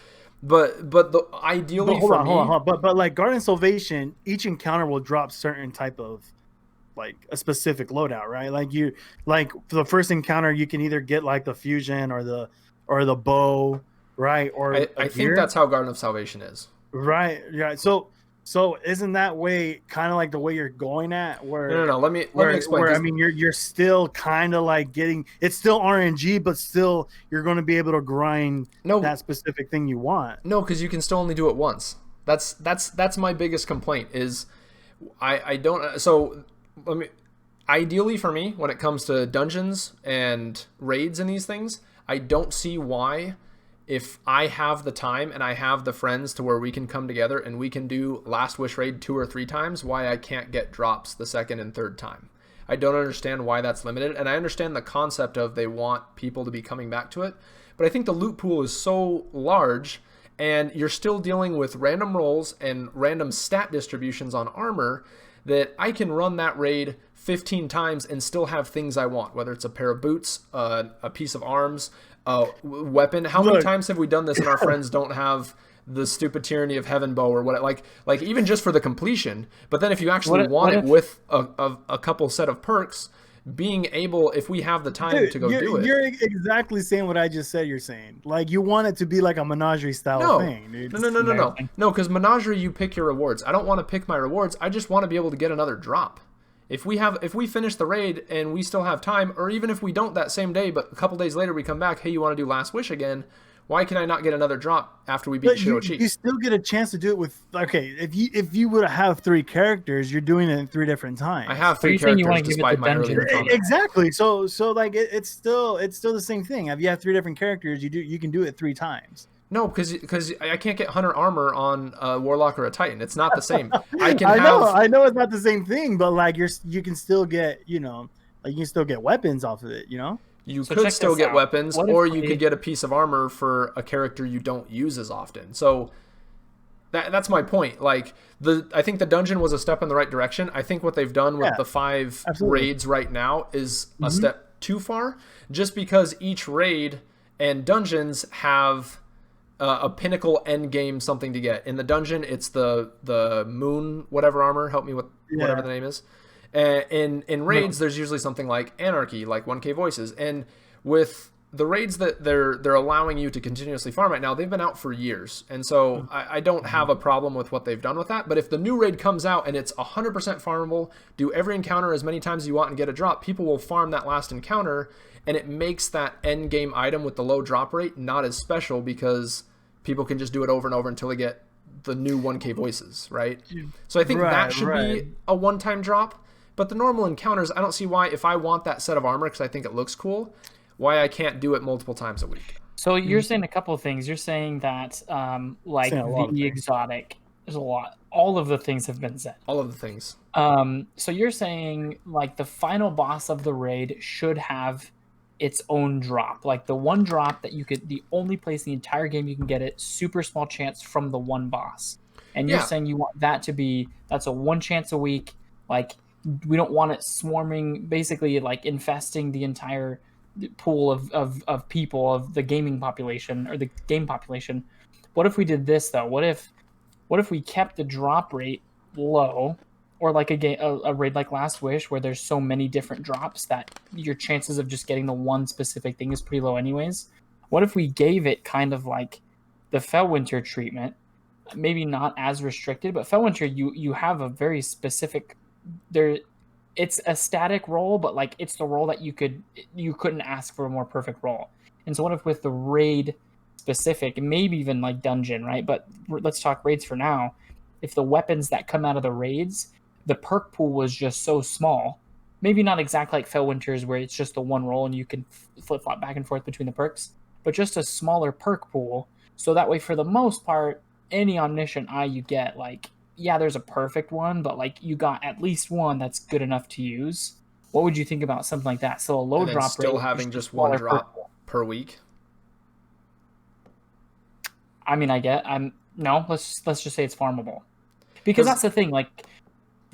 ideally But hold for on, me, hold on, hold on. But like Garden Salvation, each encounter will drop certain type of like a specific loadout, right? Like for the first encounter, you can either get like the fusion or the bow, right? Or a I think gear, that's how Garden of Salvation is. right? Yeah. So isn't that way kind of like the way you're going at No. Let me explain. where I 'Cause mean you're still kind of like getting it's still RNG, but still you're going to be able to grind no, that specific thing you want. no, because you can still only do it once. That's my biggest complaint is I don't. So let me. Ideally for me, when it comes to dungeons and raids and these things, I don't see why, if I have the time and I have the friends to where we can come together and we can do Last Wish raid 2 or 3 times, why I can't get drops the second and third time. I don't understand why that's limited, and I understand the concept of they want people to be coming back to it, but I think the loot pool is so large, and you're still dealing with random rolls and random stat distributions on armor, that I can run that raid 15 times and still have things I want, whether it's a pair of boots, a piece of arms, a weapon. How many Look. times have we done this and our friends don't have the stupid Tyranny of Heaven bow or what? Like even just for the completion. But then if you actually want it with a couple set of perks, being able, if we have the time Dude, to go do it. you're exactly saying what I just said. You're saying like you want it to be like a menagerie style No, thing, dude. no, because Menagerie, you pick your rewards. I don't want to pick my rewards. I just want to be able to get another drop. If we finish the raid and we still have time, or even if we don't that same day, but a couple days later we come back, hey, you want to do Last Wish again? Why can I not get another drop after we beat But Shirochi? you still get a chance to do it with if you would have 3 characters, you're doing it in 3 different times. I have 3 you're saying you characters wanna give it despite the my earlier dungeon. comment. Exactly. So like it's still the same thing. If you have 3 different characters, you can do it 3 times. No, because I can't get Hunter armor on a Warlock or a Titan. It's not the same. I know it's not the same thing, but like you can still get like you can still get weapons off of it. You So could check still this get out. weapons, What if or you we- could get a piece of armor for a character you don't use as often. So that's my point. Like I think the dungeon was a step in the right direction. I think what they've done with Yeah, the 5 absolutely. raids right now is a step too far, just because each raid and dungeons have a pinnacle end game something to get. In the dungeon, it's the moon whatever armor. Help me with whatever the name is. In raids, there's usually something like Anarchy, like 1K Voices, and with the raids that they're allowing you to continuously farm right now, they've been out for years, and so I don't have a problem with what they've done with that. But if the new raid comes out and it's 100% farmable, do every encounter as many times as you want and get a drop, people will farm that last encounter, and it makes that end game item with the low drop rate not as special because people can just do it over and over until they get the new 1K Voices, right? So I think that should be a one-time drop. But the normal encounters, I don't see why, if I want that set of armor because I think it looks cool, why I can't do it multiple times a week. So you're saying a couple of things. You're saying that like Saying a lot of the things. exotic, there's a lot. All of the things have been said. All of the things. So you're saying like the final boss of the raid should have its own drop, like the one drop that you could, the only place in the entire game you can get it, super small chance from the one boss. And you're saying you want that to be, that's a 1 chance a week. Like we don't want it swarming, basically like infesting the entire pool of people, of the gaming population or the game population. What if we did this though? What if we kept the drop rate low, or like a raid like Last Wish where there's so many different drops that your chances of just getting the one specific thing is pretty low anyways? What if we gave it kind of like the Fellwinter treatment, maybe not as restricted, but Fellwinter you have a very specific, it's a static roll, but like it's the roll that you couldn't ask for a more perfect roll. And so what if with the raid specific, and maybe even like dungeon, right? But let's talk raids for now. If the weapons that come out of the raids, the perk pool was just so small, maybe not exactly like Fellwinter's where it's just the one roll and you can flip-flop back and forth between the perks, but just a smaller perk pool. So that way, for the most part, any omniscient eye you get, like, yeah, there's a perfect one, but like you got at least one that's good enough to use. What would you think about something like that? So a low and then drop still rate, having just one smaller drop perk pool. per week. I mean, let's just say it's farmable, because that's the thing. Like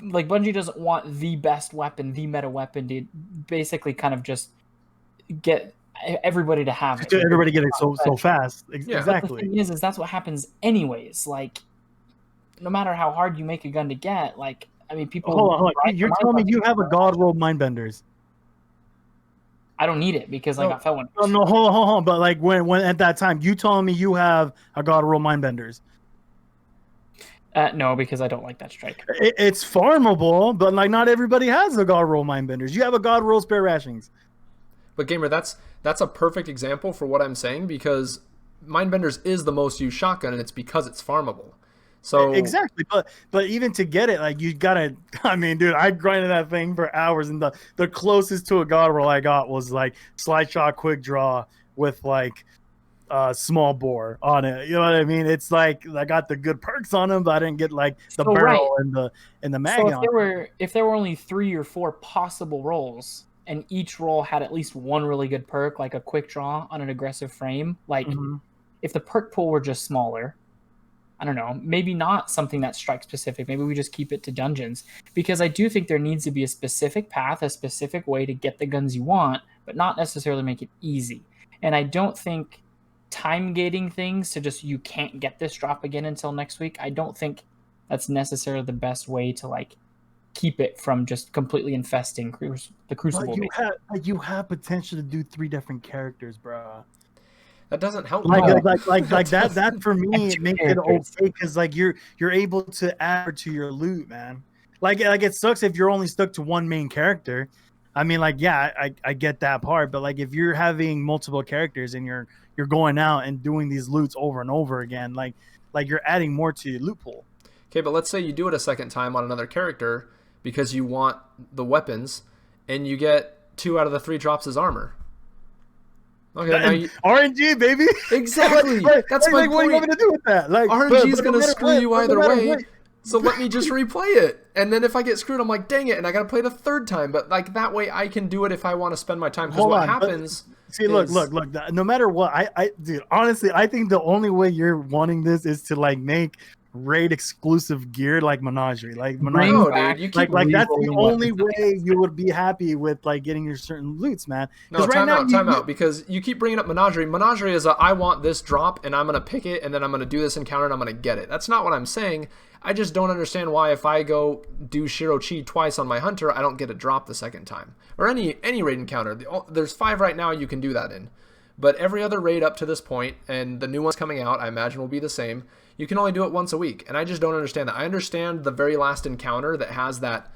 Bungie doesn't want the best weapon, the meta weapon to basically kind of just get everybody to have it. To everybody get it so But fast. the Exactly. thing is that's what happens anyways. Like, no matter how hard you make a gun to get, like, I mean, people. Hold on. You're telling me you have a God roll Mindbenders? I don't need it because I got Felon. No, hold on. But like when at that time, you telling me you have a God roll Mindbenders? No, because I don't like that strike. It's farmable, but like not everybody has a God roll Mindbenders. You have a God roll spare rations. But Gamer, that's a perfect example for what I'm saying, because Mindbenders is the most used shotgun, and it's because it's farmable. So exactly, but even to get it, like you gotta. I mean, dude, I grinded that thing for hours, and the closest to a God roll I got was like slide shot, quick draw with like small bore on it. You know what I mean? It's like I got the good perks on them, but I didn't get like the barrel and the mag. So if there were only 3 or 4 possible rolls, and each roll had at least one really good perk, like a quick draw on an aggressive frame, like if the perk pool were just smaller. I don't know, maybe not something that's strike specific. Maybe we just keep it to dungeons, because I do think there needs to be a specific path, a specific way to get the guns you want, but not necessarily make it easy. And I don't think time gating things to just, you can't get this drop again until next week, I don't think that's necessarily the best way to like keep it from just completely infesting the Crucible. You have potential to do 3 different characters, bro. That doesn't help. Like that for me, it makes it okay because like you're able to add to your loot, man. Like it sucks if you're only stuck to one main character. I mean, like, yeah, I get that part, but like if you're having multiple characters and you're going out and doing these loots over and over again, like you're adding more to your loot pool. Okay, but let's say you do it a second time on another character because you want the weapons, and you get 2 out of the 3 drops as armor. Okay, RNG, baby. Exactly. That's my point. What are you going to do with that? Like, RNG is going to screw you either way. So let me just replay it. And then if I get screwed, I'm like, dang it, and I got to play it a 3rd time. But like that way I can do it if I want to spend my time. Because what happens... See, look. No matter what, dude, honestly, I think the only way you're wanting this is to like make raid exclusive gear like Menagerie. Like Menagerie, no, dude, like that's the only way you would be happy with like getting your certain loots, man. No, time out, because you keep bringing up Menagerie. Menagerie is I want this drop and I'm gonna pick it and then I'm gonna do this encounter and I'm gonna get it. That's not what I'm saying. I just don't understand why if I go do Shiro Chi twice on my hunter, I don't get a drop the second time. Or any raid encounter. There's 5 right now you can do that in. But every other raid up to this point, and the new ones coming out, I imagine will be the same, you can only do it once a week. And I just don't understand that. I understand the very last encounter that has that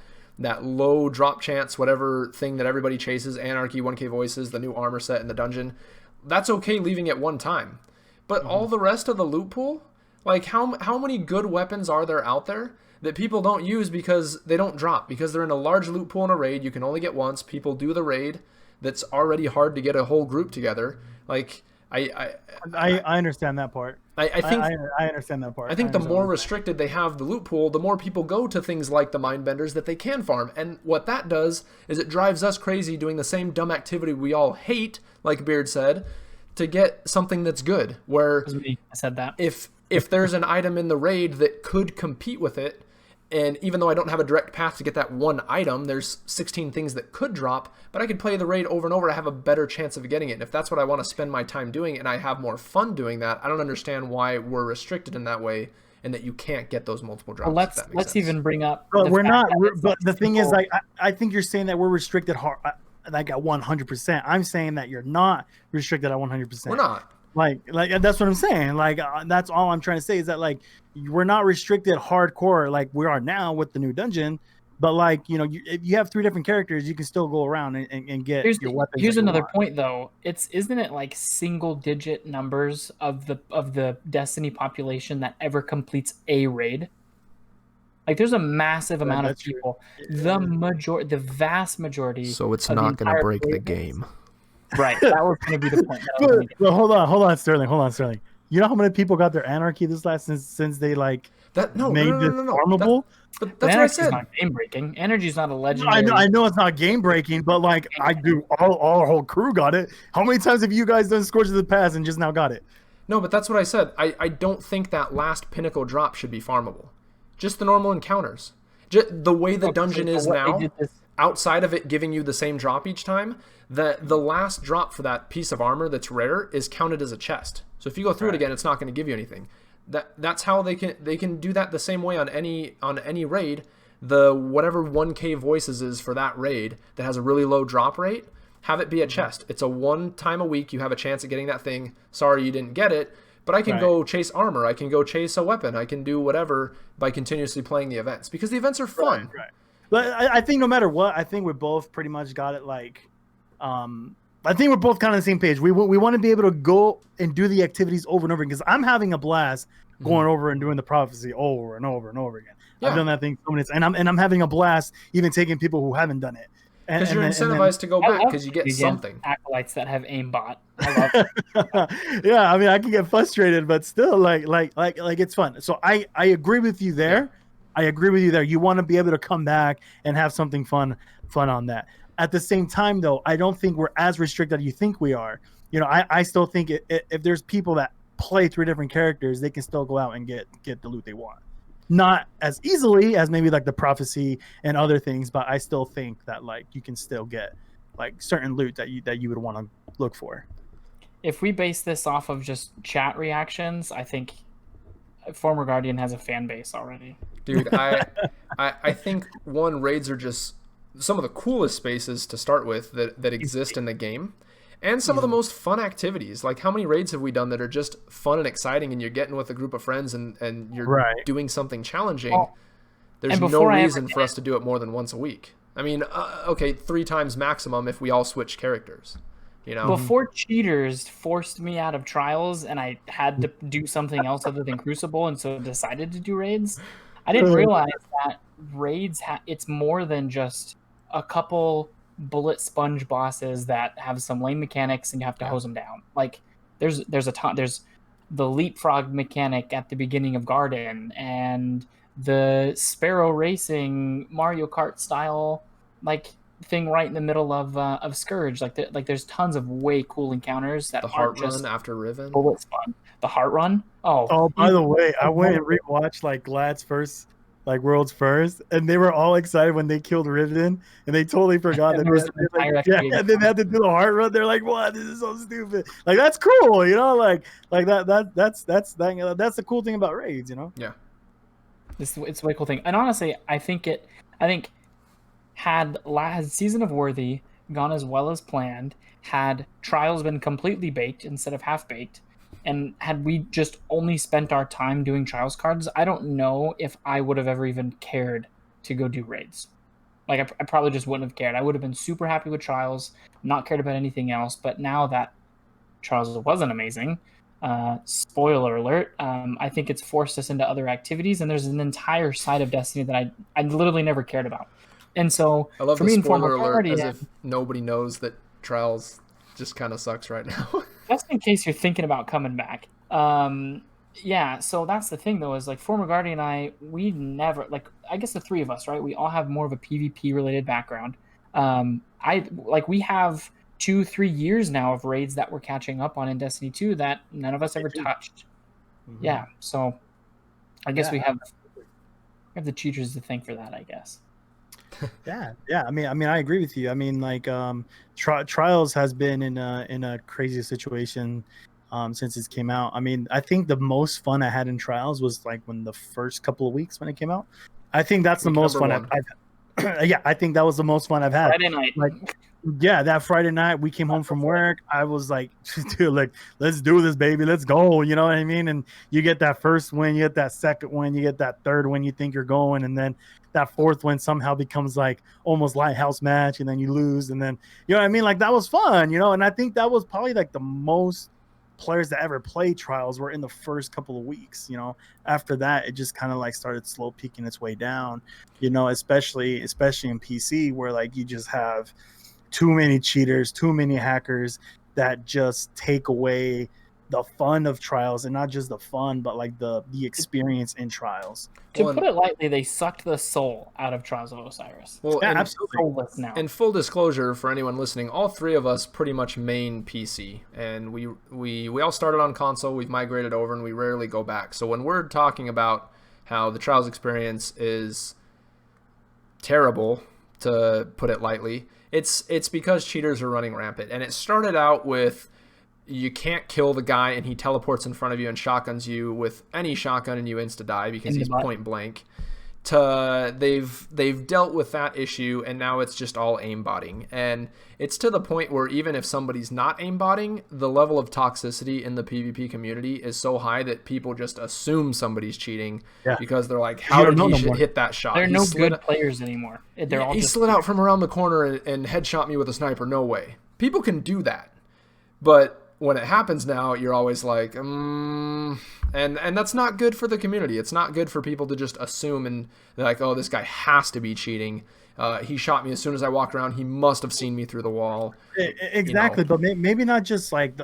low drop chance, whatever thing that everybody chases, Anarchy, 1K Voices, the new armor set in the dungeon. That's okay leaving it one time. But all the rest of the loot pool, like how many good weapons are there out there that people don't use because they don't drop? Because they're in a large loot pool in a raid, you can only get once, people do the raid, that's already hard to get a whole group together. Like I understand that part. I think I understand that part. I think the more restricted they have the loot pool, the more people go to things like the Mindbenders that they can farm. And what that does is it drives us crazy doing the same dumb activity we all hate, like Beard said, to get something that's good. Where I said that. If there's an item in the raid that could compete with it, and even though I don't have a direct path to get that one item, there's 16 things that could drop, but I could play the raid over and over. I have a better chance of getting it. And if that's what I want to spend my time doing and I have more fun doing that, I don't understand why we're restricted in that way and that you can't get those multiple drops. Well, let's even bring up. But we're not. But the thing is, like, I think you're saying that we're restricted hard, like at 100%. I'm saying that you're not restricted at 100%. We're not. Like that's what I'm saying. Like that's all I'm trying to say is that like we're not restricted hardcore like we are now with the new dungeon, but like if you have 3 different characters, you can still go around and get your weapons. Here's another point though. Isn't it like single-digit numbers of the Destiny population that ever completes a raid? Like there's a massive amount of people. True. The vast majority. So it's not going to break the game. Right, that was going to be the point. But hold on, Sterling. You know how many people got their Anarchy this last since they like made this farmable? But that's what I said. Not game breaking. Energy's not a legendary. I know it's not game breaking, but like I do, all our whole crew got it. How many times have you guys done Scorch of the Past and just now got it? No, but that's what I said. I don't think that last pinnacle drop should be farmable. Just the normal encounters. The way the dungeon is now. outside of it giving you the same drop each time, the last drop for that piece of armor that's rare is counted as a chest. So if you go through it again, it's not going to give you anything. That's how they can do that the same way on any raid. The whatever 1K voices is for that raid that has a really low drop rate, have it be a chest. It's a one time a week you have a chance at getting that thing. Sorry you didn't get it, but I can go chase armor, I can go chase a weapon, I can do whatever by continuously playing the events, because the events are fun. Right. But I think no matter what, I think we both pretty much got it. Like, I think we're both kind of on the same page. We want to be able to go and do the activities over and over again, because I'm having a blast going over and doing the prophecy over and over and over again. Yeah. I've done that thing so many times, and I'm having a blast even taking people who haven't done it. Because you're incentivized to go back because you get something. Acolytes that have aimbot. I love it. Yeah, I mean, I can get frustrated, but still, like it's fun. So I agree with you there. Yeah. I agree with you there. You want to be able to come back and have something fun on that. At the same time, though, I don't think we're as restricted as you think we are. You know, I still think if there's people that play 3 different characters, they can still go out and get the loot they want. Not as easily as maybe like the prophecy and other things, but I still think that like you can still get like certain loot that you would want to look for. If we base this off of just chat reactions, I think Former Guardian has a fan base already. Dude, I think raids are just some of the coolest spaces to start with that exist in the game. And some of the most fun activities. Like, how many raids have we done that are just fun and exciting, and you're getting with a group of friends and you're doing something challenging? Well, there's no reason for us to do it more than once a week. I mean, 3 times maximum if we all switch characters. You know, before cheaters forced me out of trials and I had to do something else other than Crucible, and so decided to do raids, I didn't realize that raids it's more than just a couple bullet sponge bosses that have some lame mechanics and you have to hose them down. Like there's a ton. There's the leapfrog mechanic at the beginning of Garden, and the Sparrow Racing Mario Kart style like thing right in the middle of Scourge. Like there's tons of way cool encounters that the aren't heart run just after Riven. Bullet sponge. The heart run. Oh, by the way, I went and rewatched like Glad's first. Like World's First, and they were all excited when they killed Riven, and they totally forgot that and then they had to do the heart run. They're like, "What? This is so stupid!" Like that's cool, you know. Like that's the cool thing about raids, you know. Yeah, it's a way cool thing. And honestly, I think had Season of Worthy gone as well as planned, had Trials been completely baked instead of half baked, and had we just only spent our time doing Trials cards, I don't know if I would have ever even cared to go do raids. Like, I probably just wouldn't have cared. I would have been super happy with Trials, not cared about anything else. But now that Trials wasn't amazing, spoiler alert, I think it's forced us into other activities, and there's an entire side of Destiny that I literally never cared about. And so, I love for the spoiler alert as if nobody knows that Trials just kind of sucks right now. Just in case you're thinking about coming back. Yeah, so that's the thing, though, is like Former Guardian and we never, like, I guess the 3 of us, right? We all have more of a PvP-related background. We have 2-3 years now of raids that we're catching up on in Destiny 2 that none of us ever touched. Mm-hmm. Yeah, so I guess we have the cheaters to thank for that, I guess. Yeah. I mean, I agree with you. I mean, like, Trials has been in a crazy situation since it came out. I mean, I think the most fun I had in Trials was like when the first couple of weeks when it came out. I think that's the most fun I've yeah, I think that was the most fun I've had. Friday night. Like, yeah, that Friday night we came home from work. I was like, dude, like, let's do this, baby. Let's go. You know what I mean? And you get that first win, you get that second win, you get that third win, you think you're going, and then that fourth win somehow becomes like almost lighthouse match, and then you lose, and then, you know what I mean? Like, that was fun, you know? And I think that was probably like the most players that ever played Trials were in the first couple of weeks. You know, after that it just kind of like started slow peaking its way down, you know, especially in PC, where like you just have too many cheaters, too many hackers that just take away the fun of Trials, and not just the fun, but like the experience in Trials. To put it lightly, they sucked the soul out of Trials of Osiris. Well, yeah, absolutely. And full disclosure for anyone listening, all 3 of us pretty much main PC, and we all started on console. We've migrated over, and we rarely go back. So when we're talking about how the Trials experience is terrible, to put it lightly. It's because cheaters are running rampant, and it started out with you can't kill the guy and he teleports in front of you and shotguns you with any shotgun and you insta die because he's point blank. They've dealt with that issue, and now it's just all aimbotting, and it's to the point where even if somebody's not aimbotting, the level of toxicity in the PvP community is so high that people just assume somebody's cheating because they're like, how did he hit that shot? There are no good players anymore. They're all he just slid out from around the corner and headshot me with a sniper. No way. People can do that, but when it happens now, you're always like, and that's not good for the community. It's not good for people to just assume and they're like, oh, this guy has to be cheating. He shot me as soon as I walked around. He must have seen me through the wall. Exactly, but maybe not just like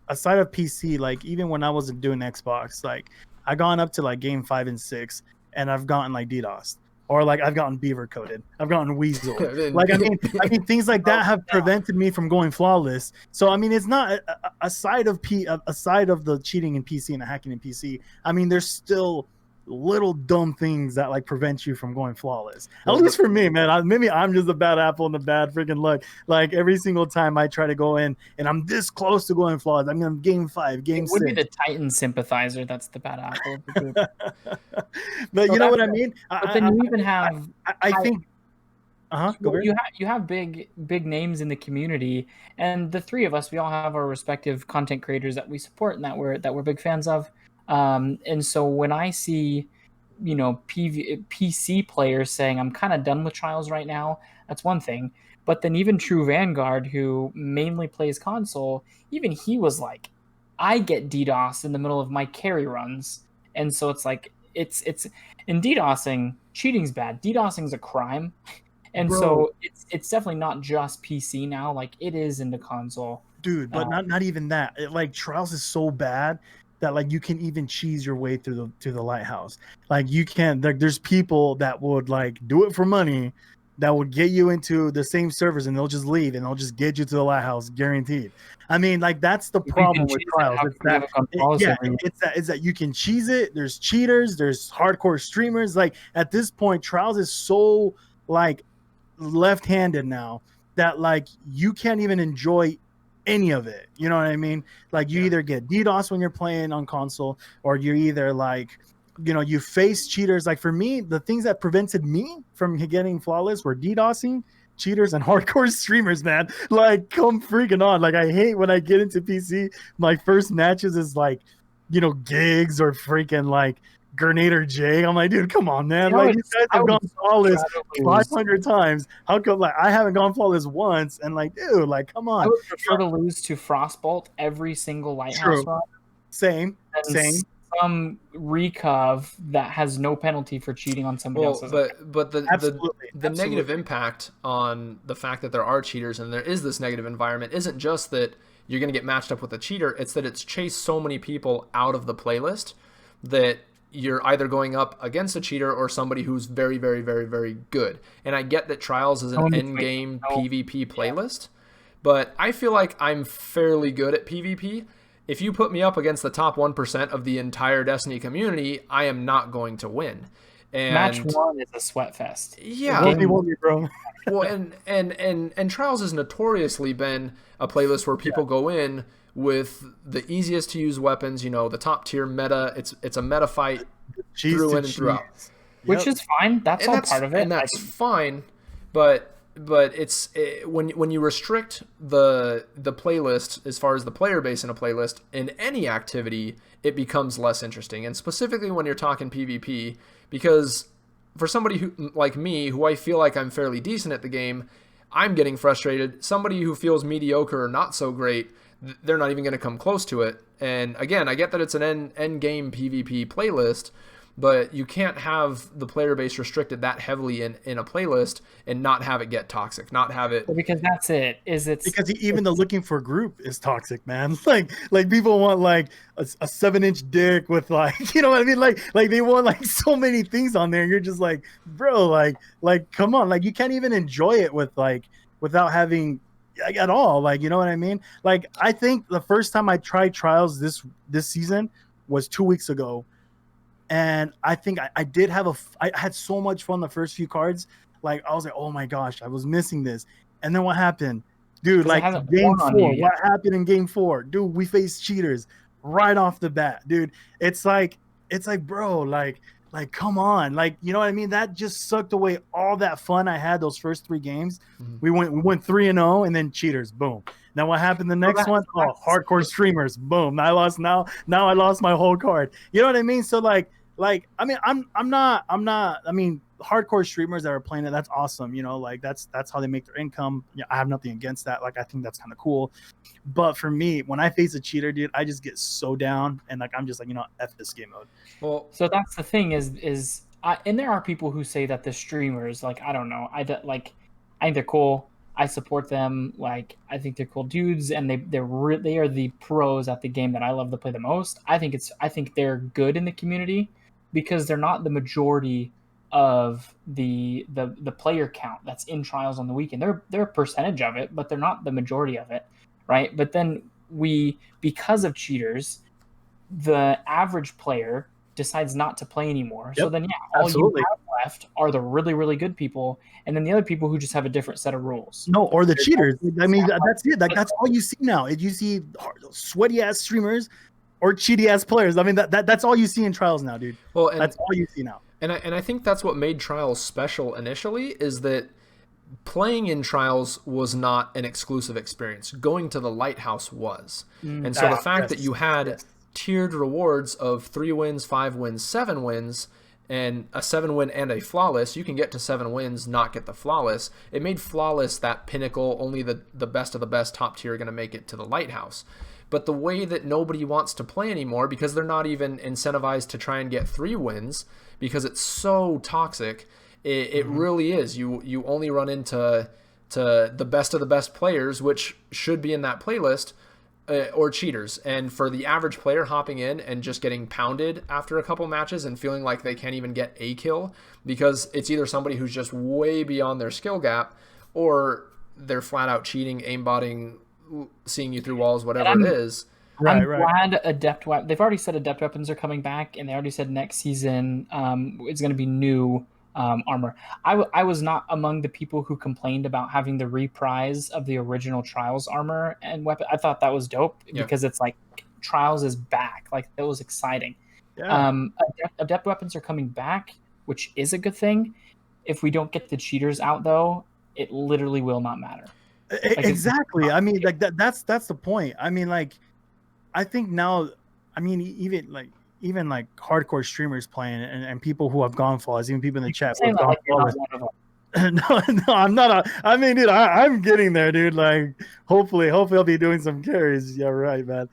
aside of PC. Like even when I wasn't doing Xbox, like I gone up to like game 5 and 6, and I've gotten like DDoS. Or like I've gotten beaver coded, I've gotten weasel. Like I mean things like that have prevented me from going flawless. So I mean it's not aside of the cheating in PC and the hacking in PC. I mean there's still little dumb things that like prevent you from going flawless. At least for me, man. Maybe I'm just a bad apple and a bad freaking luck. Like every single time I try to go in and I'm this close to going flawless. I mean I'm game 5, game 6. It would be the Titan sympathizer that's the bad apple. But you know what I mean? But then you even have I think you have big names in the community, and the three of us, we all have our respective content creators that we support and that we're big fans of. And so when I see, PC players saying I'm kind of done with Trials right now, that's one thing. But then even True Vanguard, who mainly plays console, even he was like, I get DDoS in the middle of my carry runs. And so it's like, it's in DDoSing, cheating's bad. DDoSing's a crime. And so it's definitely not just PC now. Like it is in the console. Dude, but not even that. Like Trials is so bad that like you can even cheese your way through the lighthouse. Like you can there's people that would like do it for money that would get you into the same servers and they'll just leave and they'll just get you to the lighthouse guaranteed. I mean, like that's the problem with Trials. It's that you can cheese it. There's cheaters, there's hardcore streamers. Like at this point, Trials is so like left-handed now that like you can't even enjoy any of it. You know what I mean? Like you either get DDoS when you're playing on console, or you either like, you face cheaters. Like for me, the things that prevented me from getting flawless were DDoSing, cheaters, and hardcore streamers, man. Like come freaking on. Like I hate when I get into PC, my first matches is like, gigs or freaking like Grenader J. I'm like, dude, come on, man. Like you guys have gone flawless 500 times. How come like I haven't gone flawless once? And like, dude, like, come on. I would prefer to lose to Frostbolt every single lighthouse run. Same. Some recov that has no penalty for cheating on somebody else's. But the negative impact on the fact that there are cheaters and there is this negative environment isn't just that you're going to get matched up with a cheater. It's that it's chased so many people out of the playlist that you're either going up against a cheater or somebody who's very, very, very, very good. And I get that Trials is an end-game PvP playlist, but I feel like I'm fairly good at PvP. If you put me up against the top 1% of the entire Destiny community, I am not going to win. And Match 1 is a sweat fest. Yeah. Won't be, bro. Well, and Trials has notoriously been a playlist where people go in with the easiest to use weapons, the top tier meta. It's a meta fight through in and throughout, which is fine. That's all part of it, and that's fine. But it's when you restrict the playlist as far as the player base in a playlist in any activity, it becomes less interesting. And specifically when you're talking PvP, because for somebody who like me, who I feel like I'm fairly decent at the game, I'm getting frustrated. Somebody who feels mediocre or not so great, they're not even going to come close to it. And again, I get that it's an end game PvP playlist, but you can't have the player base restricted that heavily in a playlist and not have it get toxic, not have it. Well, because that's it. Because even the looking for group is toxic, man. Like people want like a 7-inch dick with like, you know what I mean? Like they want like so many things on there. And you're just like, bro, like come on, like you can't even enjoy it with like without having at all. Like, you know what I mean? Like I think the first time I tried Trials this season was 2 weeks ago. And I think I did have I had so much fun the first few cards. Like I was like, oh my gosh, I was missing this. And then what happened? Dude, 'Cause it like hasn't game worn on you 4, yet. what happened in game 4? Dude, we faced cheaters right off the bat. Dude, it's like, bro, like come on. Like, you know what I mean? That just sucked away all that fun I had those first 3 games. Mhm. We went 3-0 and then cheaters, boom. Now what happened the next one? Oh, hardcore streamers, boom. I lost now I lost my whole card. You know what I mean? So like I mean, I'm not I mean, hardcore streamers that are playing it, that's awesome. You know, like that's how they make their income. Yeah, I have nothing against that. Like I think that's kind of cool. But for me, when I face a cheater, dude, I just get so down and like I'm just like, you know, F this game mode. Well, So that's the thing and there are people who say that the streamers, like, I don't know, I think they're cool. I support them. Like, I think they're cool dudes, and they are the pros at the game that I love to play the most. I think they're good in the community because they're not the majority of the player count that's in trials on the weekend. They're a percentage of it, but they're not the majority of it, right? But then because of cheaters, the average player decides not to play anymore. So Yep, then, all absolutely. you have left are the really, really good people, and then the other people who just have a different set of rules. No, or the cheaters. I mean, that's it. Like that's all you see now. You see sweaty ass streamers or cheaty ass players. I mean, that's all you see in trials now, dude. Well, That's all you see now. And I think that's what made trials special initially, is that playing in trials was not an exclusive experience. Going to the lighthouse was. And so the fact that you had tiered rewards of 3 wins, 5 wins, 7 wins, and a 7 win and a flawless, you can get to 7 wins, not get the flawless. It made flawless that pinnacle, only the best of the best top tier are going to make it to the lighthouse. But the way that nobody wants to play anymore, because they're not even incentivized to try and get 3 wins, because it's so toxic, it really is. You only run into the best of the best players, which should be in that playlist, or cheaters. And for the average player hopping in and just getting pounded after a couple matches and feeling like they can't even get a kill because it's either somebody who's just way beyond their skill gap, or they're flat out cheating, aimbotting, seeing you through walls, whatever it is. I'm glad they've already said adept weapons are coming back, and they already said next season it's going to be new armor. I was not among the people who complained about having the reprise of the original Trials armor and weapon. I thought that was dope because it's like Trials is back. Like, that was exciting. Yeah. Adept weapons are coming back, which is a good thing. If we don't get the cheaters out, though, it literally will not matter. Like, exactly. I mean, like that's the point. I mean, like, I think now, I mean, even like hardcore streamers playing and people who have gone flawless, even people in the chat who have gone flawless. No, I'm not. I mean, dude, I'm getting there, dude. Like, hopefully I'll be doing some carries. Yeah, right, man.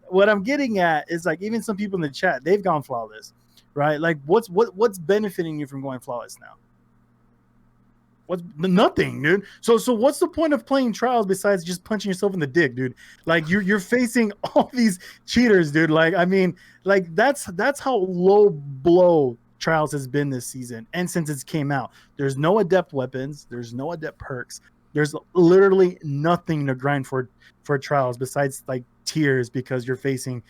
What I'm getting at is, like, even some people in the chat, they've gone flawless, right? Like, what's benefiting you from going flawless now? What's nothing, dude? So what's the point of playing trials besides just punching yourself in the dick, dude? Like, you're facing all these cheaters, dude. Like, I mean, like that's how low blow trials has been this season, and since it came out, there's no adept weapons, there's no adept perks, there's literally nothing to grind for trials besides like tiers, because you're facing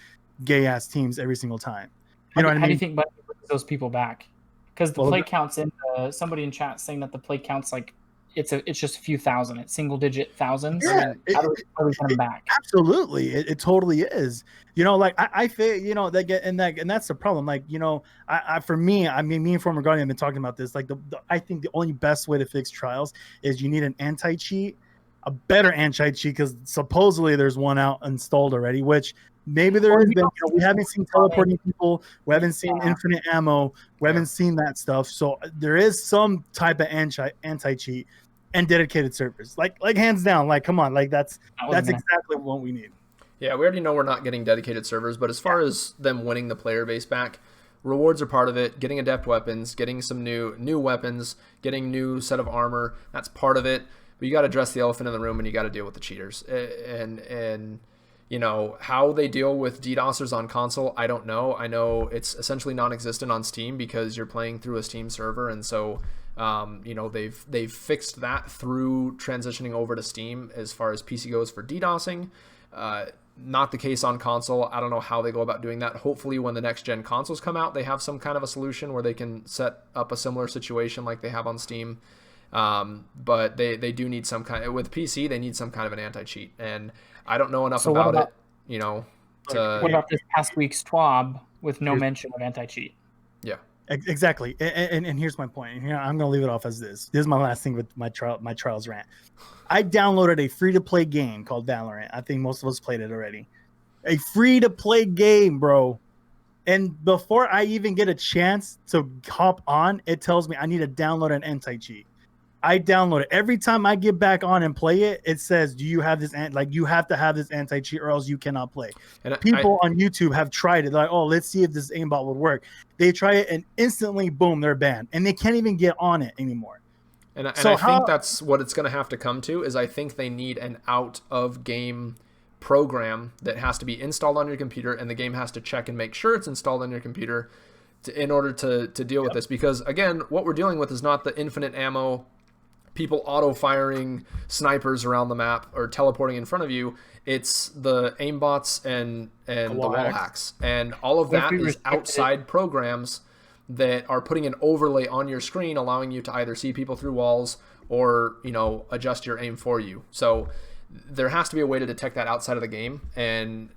gay ass teams every single time. You know what I mean? How do you think Bungie brings those people back? Because the play counts in somebody in chat saying that the play counts like it's just a few thousand, it's single digit thousands. Yeah, how do we come back? Absolutely, it totally is. You know, like I feel, you know, and that's the problem. Like, you know, for me, I mean, me and former Guardian have been talking about this. Like, I think the only best way to fix trials is you need an anti cheat, a better anti cheat, because supposedly there's one out installed already, which maybe there has been. You know, we haven't seen teleporting people, we haven't seen infinite ammo, we haven't seen that stuff. So there is some type of anti cheat and dedicated servers. Like hands down. Like, come on, like that's exactly what we need. Yeah, we already know we're not getting dedicated servers, but as far as them winning the player base back, rewards are part of it. Getting adept weapons, getting some new weapons, getting new set of armor, that's part of it. But you got to address the elephant in the room, and you got to deal with the cheaters. And you know, how they deal with DDoSers on console, I don't know. I know it's essentially non-existent on Steam because you're playing through a Steam server, and so you know, they've fixed that through transitioning over to Steam as far as PC goes for DDoSing. Not the case on console. I don't know how they go about doing that. Hopefully when the next gen consoles come out, they have some kind of a solution where they can set up a similar situation like they have on Steam. But they do need some kind with PC. They need some kind of an anti-cheat, and I don't know enough So what about about it, you know, what to about this past week's TWAB with no Here's- mention of anti-cheat? yeah. Exactly, and here's my point. And here I'm gonna leave it off as this. This is my last thing with my trials rant. I downloaded a free to play game called Valorant. I think most of us played it already. A free to play game, bro. And before I even get a chance to hop on, it tells me I need to download an anti-cheat. I download it. Every time I get back on and play it, it says, "Do you have this?" Like you have to have this anti-cheat, or else you cannot play. And People on YouTube have tried it. They're like, "Oh, let's see if this aimbot would work." They try it, and instantly, boom, they're banned, and they can't even get on it anymore. And So I how- think that's what it's going to have to come to is I think they need an out of game program that has to be installed on your computer, and the game has to check and make sure it's installed on your computer in order to deal with this. Because again, what we're dealing with is not the infinite ammo, people auto firing snipers around the map or teleporting in front of you. It's the aimbots and the wall hacks, and all of What if that we is restricted outside programs that are putting an overlay on your screen, allowing you to either see people through walls or, you know, adjust your aim for you. So there has to be a way to detect that outside of the game. And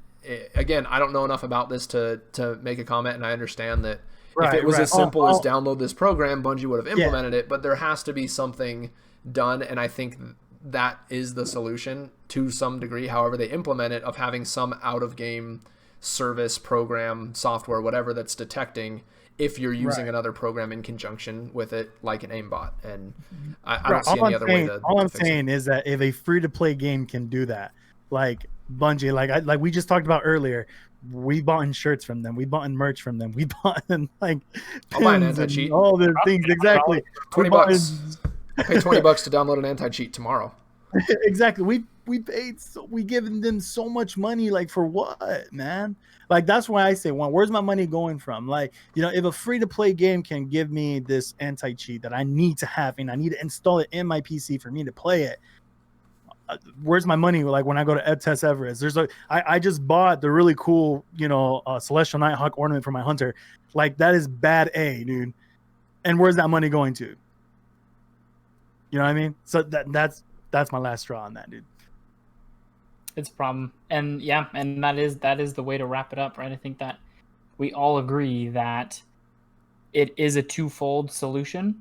again, I don't know enough about this to make a comment, and I understand that if it was as simple as download this program, Bungie would have implemented it, but there has to be something done, and I think that is the solution to some degree, however they implement it, of having some out-of-game service, program, software, whatever that's detecting if you're using another program in conjunction with it, like an aimbot. And I don't see any other way to all I'm fix saying is that if a free-to-play game can do that, like Bungie, like we just talked about earlier, we bought shirts from them, we bought merch from them, we bought like I'll buy an pins and anti-cheat. all the things. Exactly. $20. I'll pay $20 to download an anti-cheat tomorrow. Exactly. We paid, we given them so much money, like for what, man? Like that's why I say, where's my money going from? Like, you know, if a free to play game can give me this anti cheat that I need to have, and I need to install it in my PC for me to play it, where's my money? Like when I go to EdTest Everest, I just bought the really cool, you know, Celestial Nighthawk ornament for my hunter. Like that is bad A, dude. And where's that money going to? You know what I mean? So that's my last straw on that, dude. It's a problem. And yeah, and that is the way to wrap it up, right? I think that we all agree that it is a twofold solution.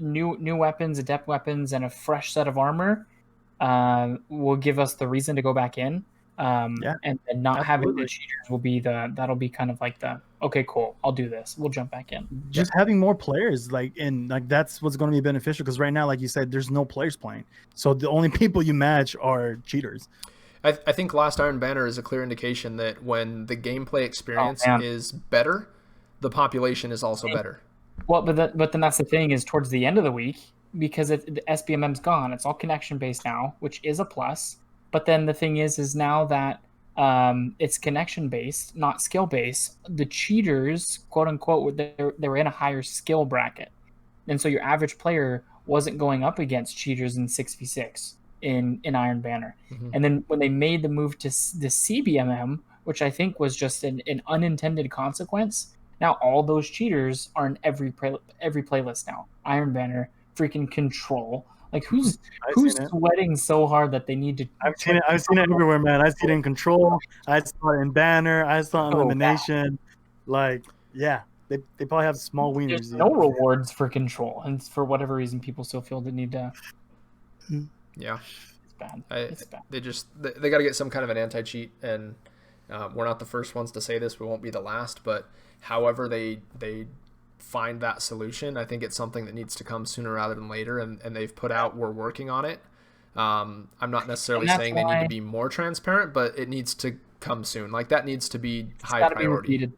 New weapons, adept weapons, and a fresh set of armor will give us the reason to go back in. And not having the cheaters that'll be kind of like the, okay, cool, I'll do this. We'll jump back in. Just having more players, like that's what's going to be beneficial, because right now, like you said, there's no players playing. So the only people you match are cheaters. I think Last Iron Banner is a clear indication that when the gameplay experience is better, the population is also better. Well, but then that's the thing, is towards the end of the week, because the SBMM's gone, it's all connection based now, which is a plus. But then the thing is now that it's connection based, not skill based, the cheaters, quote unquote, they were in a higher skill bracket, and so your average player wasn't going up against cheaters in 6v6 in Iron Banner. Mm-hmm. And then when they made the move to the CBMM, which I think was just an unintended consequence, now all those cheaters are in every playlist now. Iron Banner, freaking Control. Like who's sweating so hard that they need to? I've seen it everywhere, man. I see it in Control. I saw it in Banner. I saw it in Elimination. Like, yeah, they probably have small wieners. There's no rewards for Control, and for whatever reason, people still feel the need to. Yeah, it's bad. It's bad. They got to get some kind of an anti-cheat, and we're not the first ones to say this. We won't be the last, but however they find that solution, I think it's something that needs to come sooner rather than later, and they've put out, we're working on it. I'm not necessarily saying they need to be more transparent, but it needs to come soon. Like that needs to be high priority. Be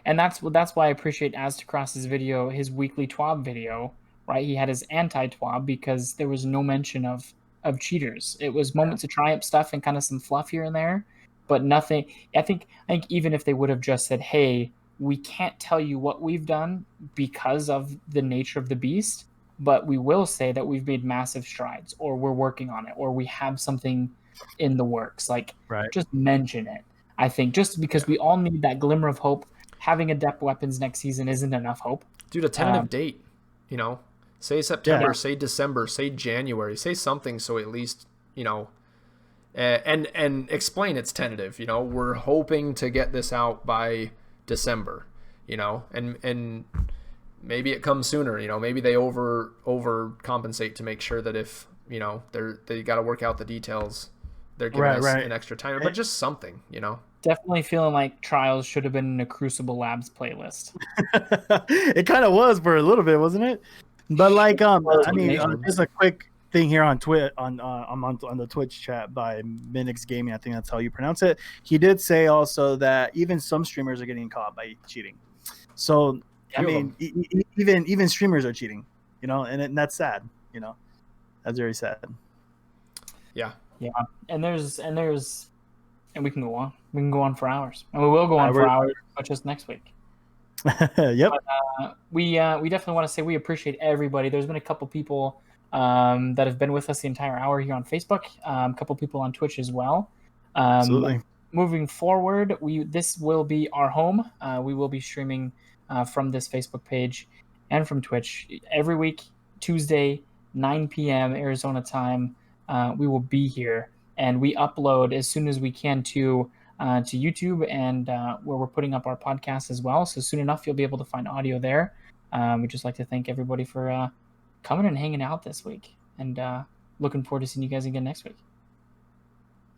and that's why I appreciate Aztecross's video, his weekly TWAB video, right? He had his anti-TWAB because there was no mention of cheaters. It was moments of triumph stuff and kind of some fluff here and there, but nothing. I think even if they would have just said, hey, we can't tell you what we've done because of the nature of the beast, but we will say that we've made massive strides, or we're working on it, or we have something in the works. Like, just mention it. I think just because we all need that glimmer of hope. Having adept weapons next season isn't enough hope. Dude, a tentative date, you know, Say September, Yeah. say December, say January, say something so at least, and explain it's tentative. We're hoping to get this out by December, and maybe it comes sooner. Maybe they overcompensate to make sure that if they got to work out the details, they're giving us an extra time, but just something. Definitely feeling like Trials should have been in a Crucible Labs playlist. It kind of was for a little bit, wasn't it? But like, I mean, just a quick thing here on I'm on the Twitch chat by Minix Gaming. I think that's how you pronounce it. He did say also that even some streamers are getting caught by cheating. So I mean, even streamers are cheating, and that's sad. That's very sad. Yeah. And we can go on. We can go on for hours, and we will go on for hours, but just next week. Yep. But, we definitely want to say we appreciate everybody. There's been a couple people that have been with us the entire hour here on Facebook. A couple people on Twitch as well. Absolutely. Moving forward, this will be our home. We will be streaming from this Facebook page and from Twitch every week, Tuesday, 9 p.m. Arizona time. We will be here, and we upload as soon as we can to YouTube and where we're putting up our podcast as well. So soon enough, you'll be able to find audio there. We'd just like to thank everybody for coming and hanging out this week, and looking forward to seeing you guys again next week.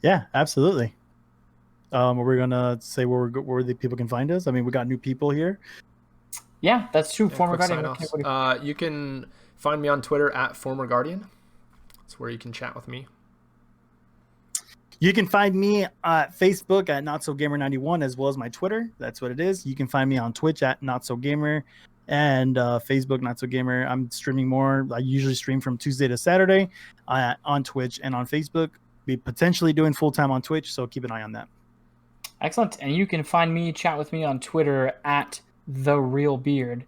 Yeah, absolutely. Are we gonna say where the people can find us? I mean, we got new people here. Yeah, that's true. Former Guardian. You can find me on Twitter at Former Guardian. That's where you can chat with me. You can find me at Facebook at NotSoGamer91 as well as my Twitter. That's what it is. You can find me on Twitch at NotSoGamer and Facebook NotSoGamer. I'm streaming more. I usually stream from Tuesday to Saturday on Twitch and on Facebook. Be potentially doing full time on Twitch, so keep an eye on that. Excellent. And you can find me, chat with me on Twitter at TheRealBeard.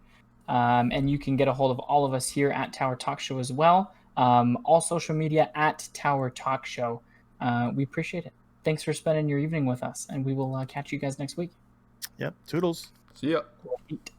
And you can get a hold of all of us here at Tower Talk Show as well. All social media at Tower Talk Show. We appreciate it. Thanks for spending your evening with us, and we will catch you guys next week. Yep. Toodles. See ya. Eat.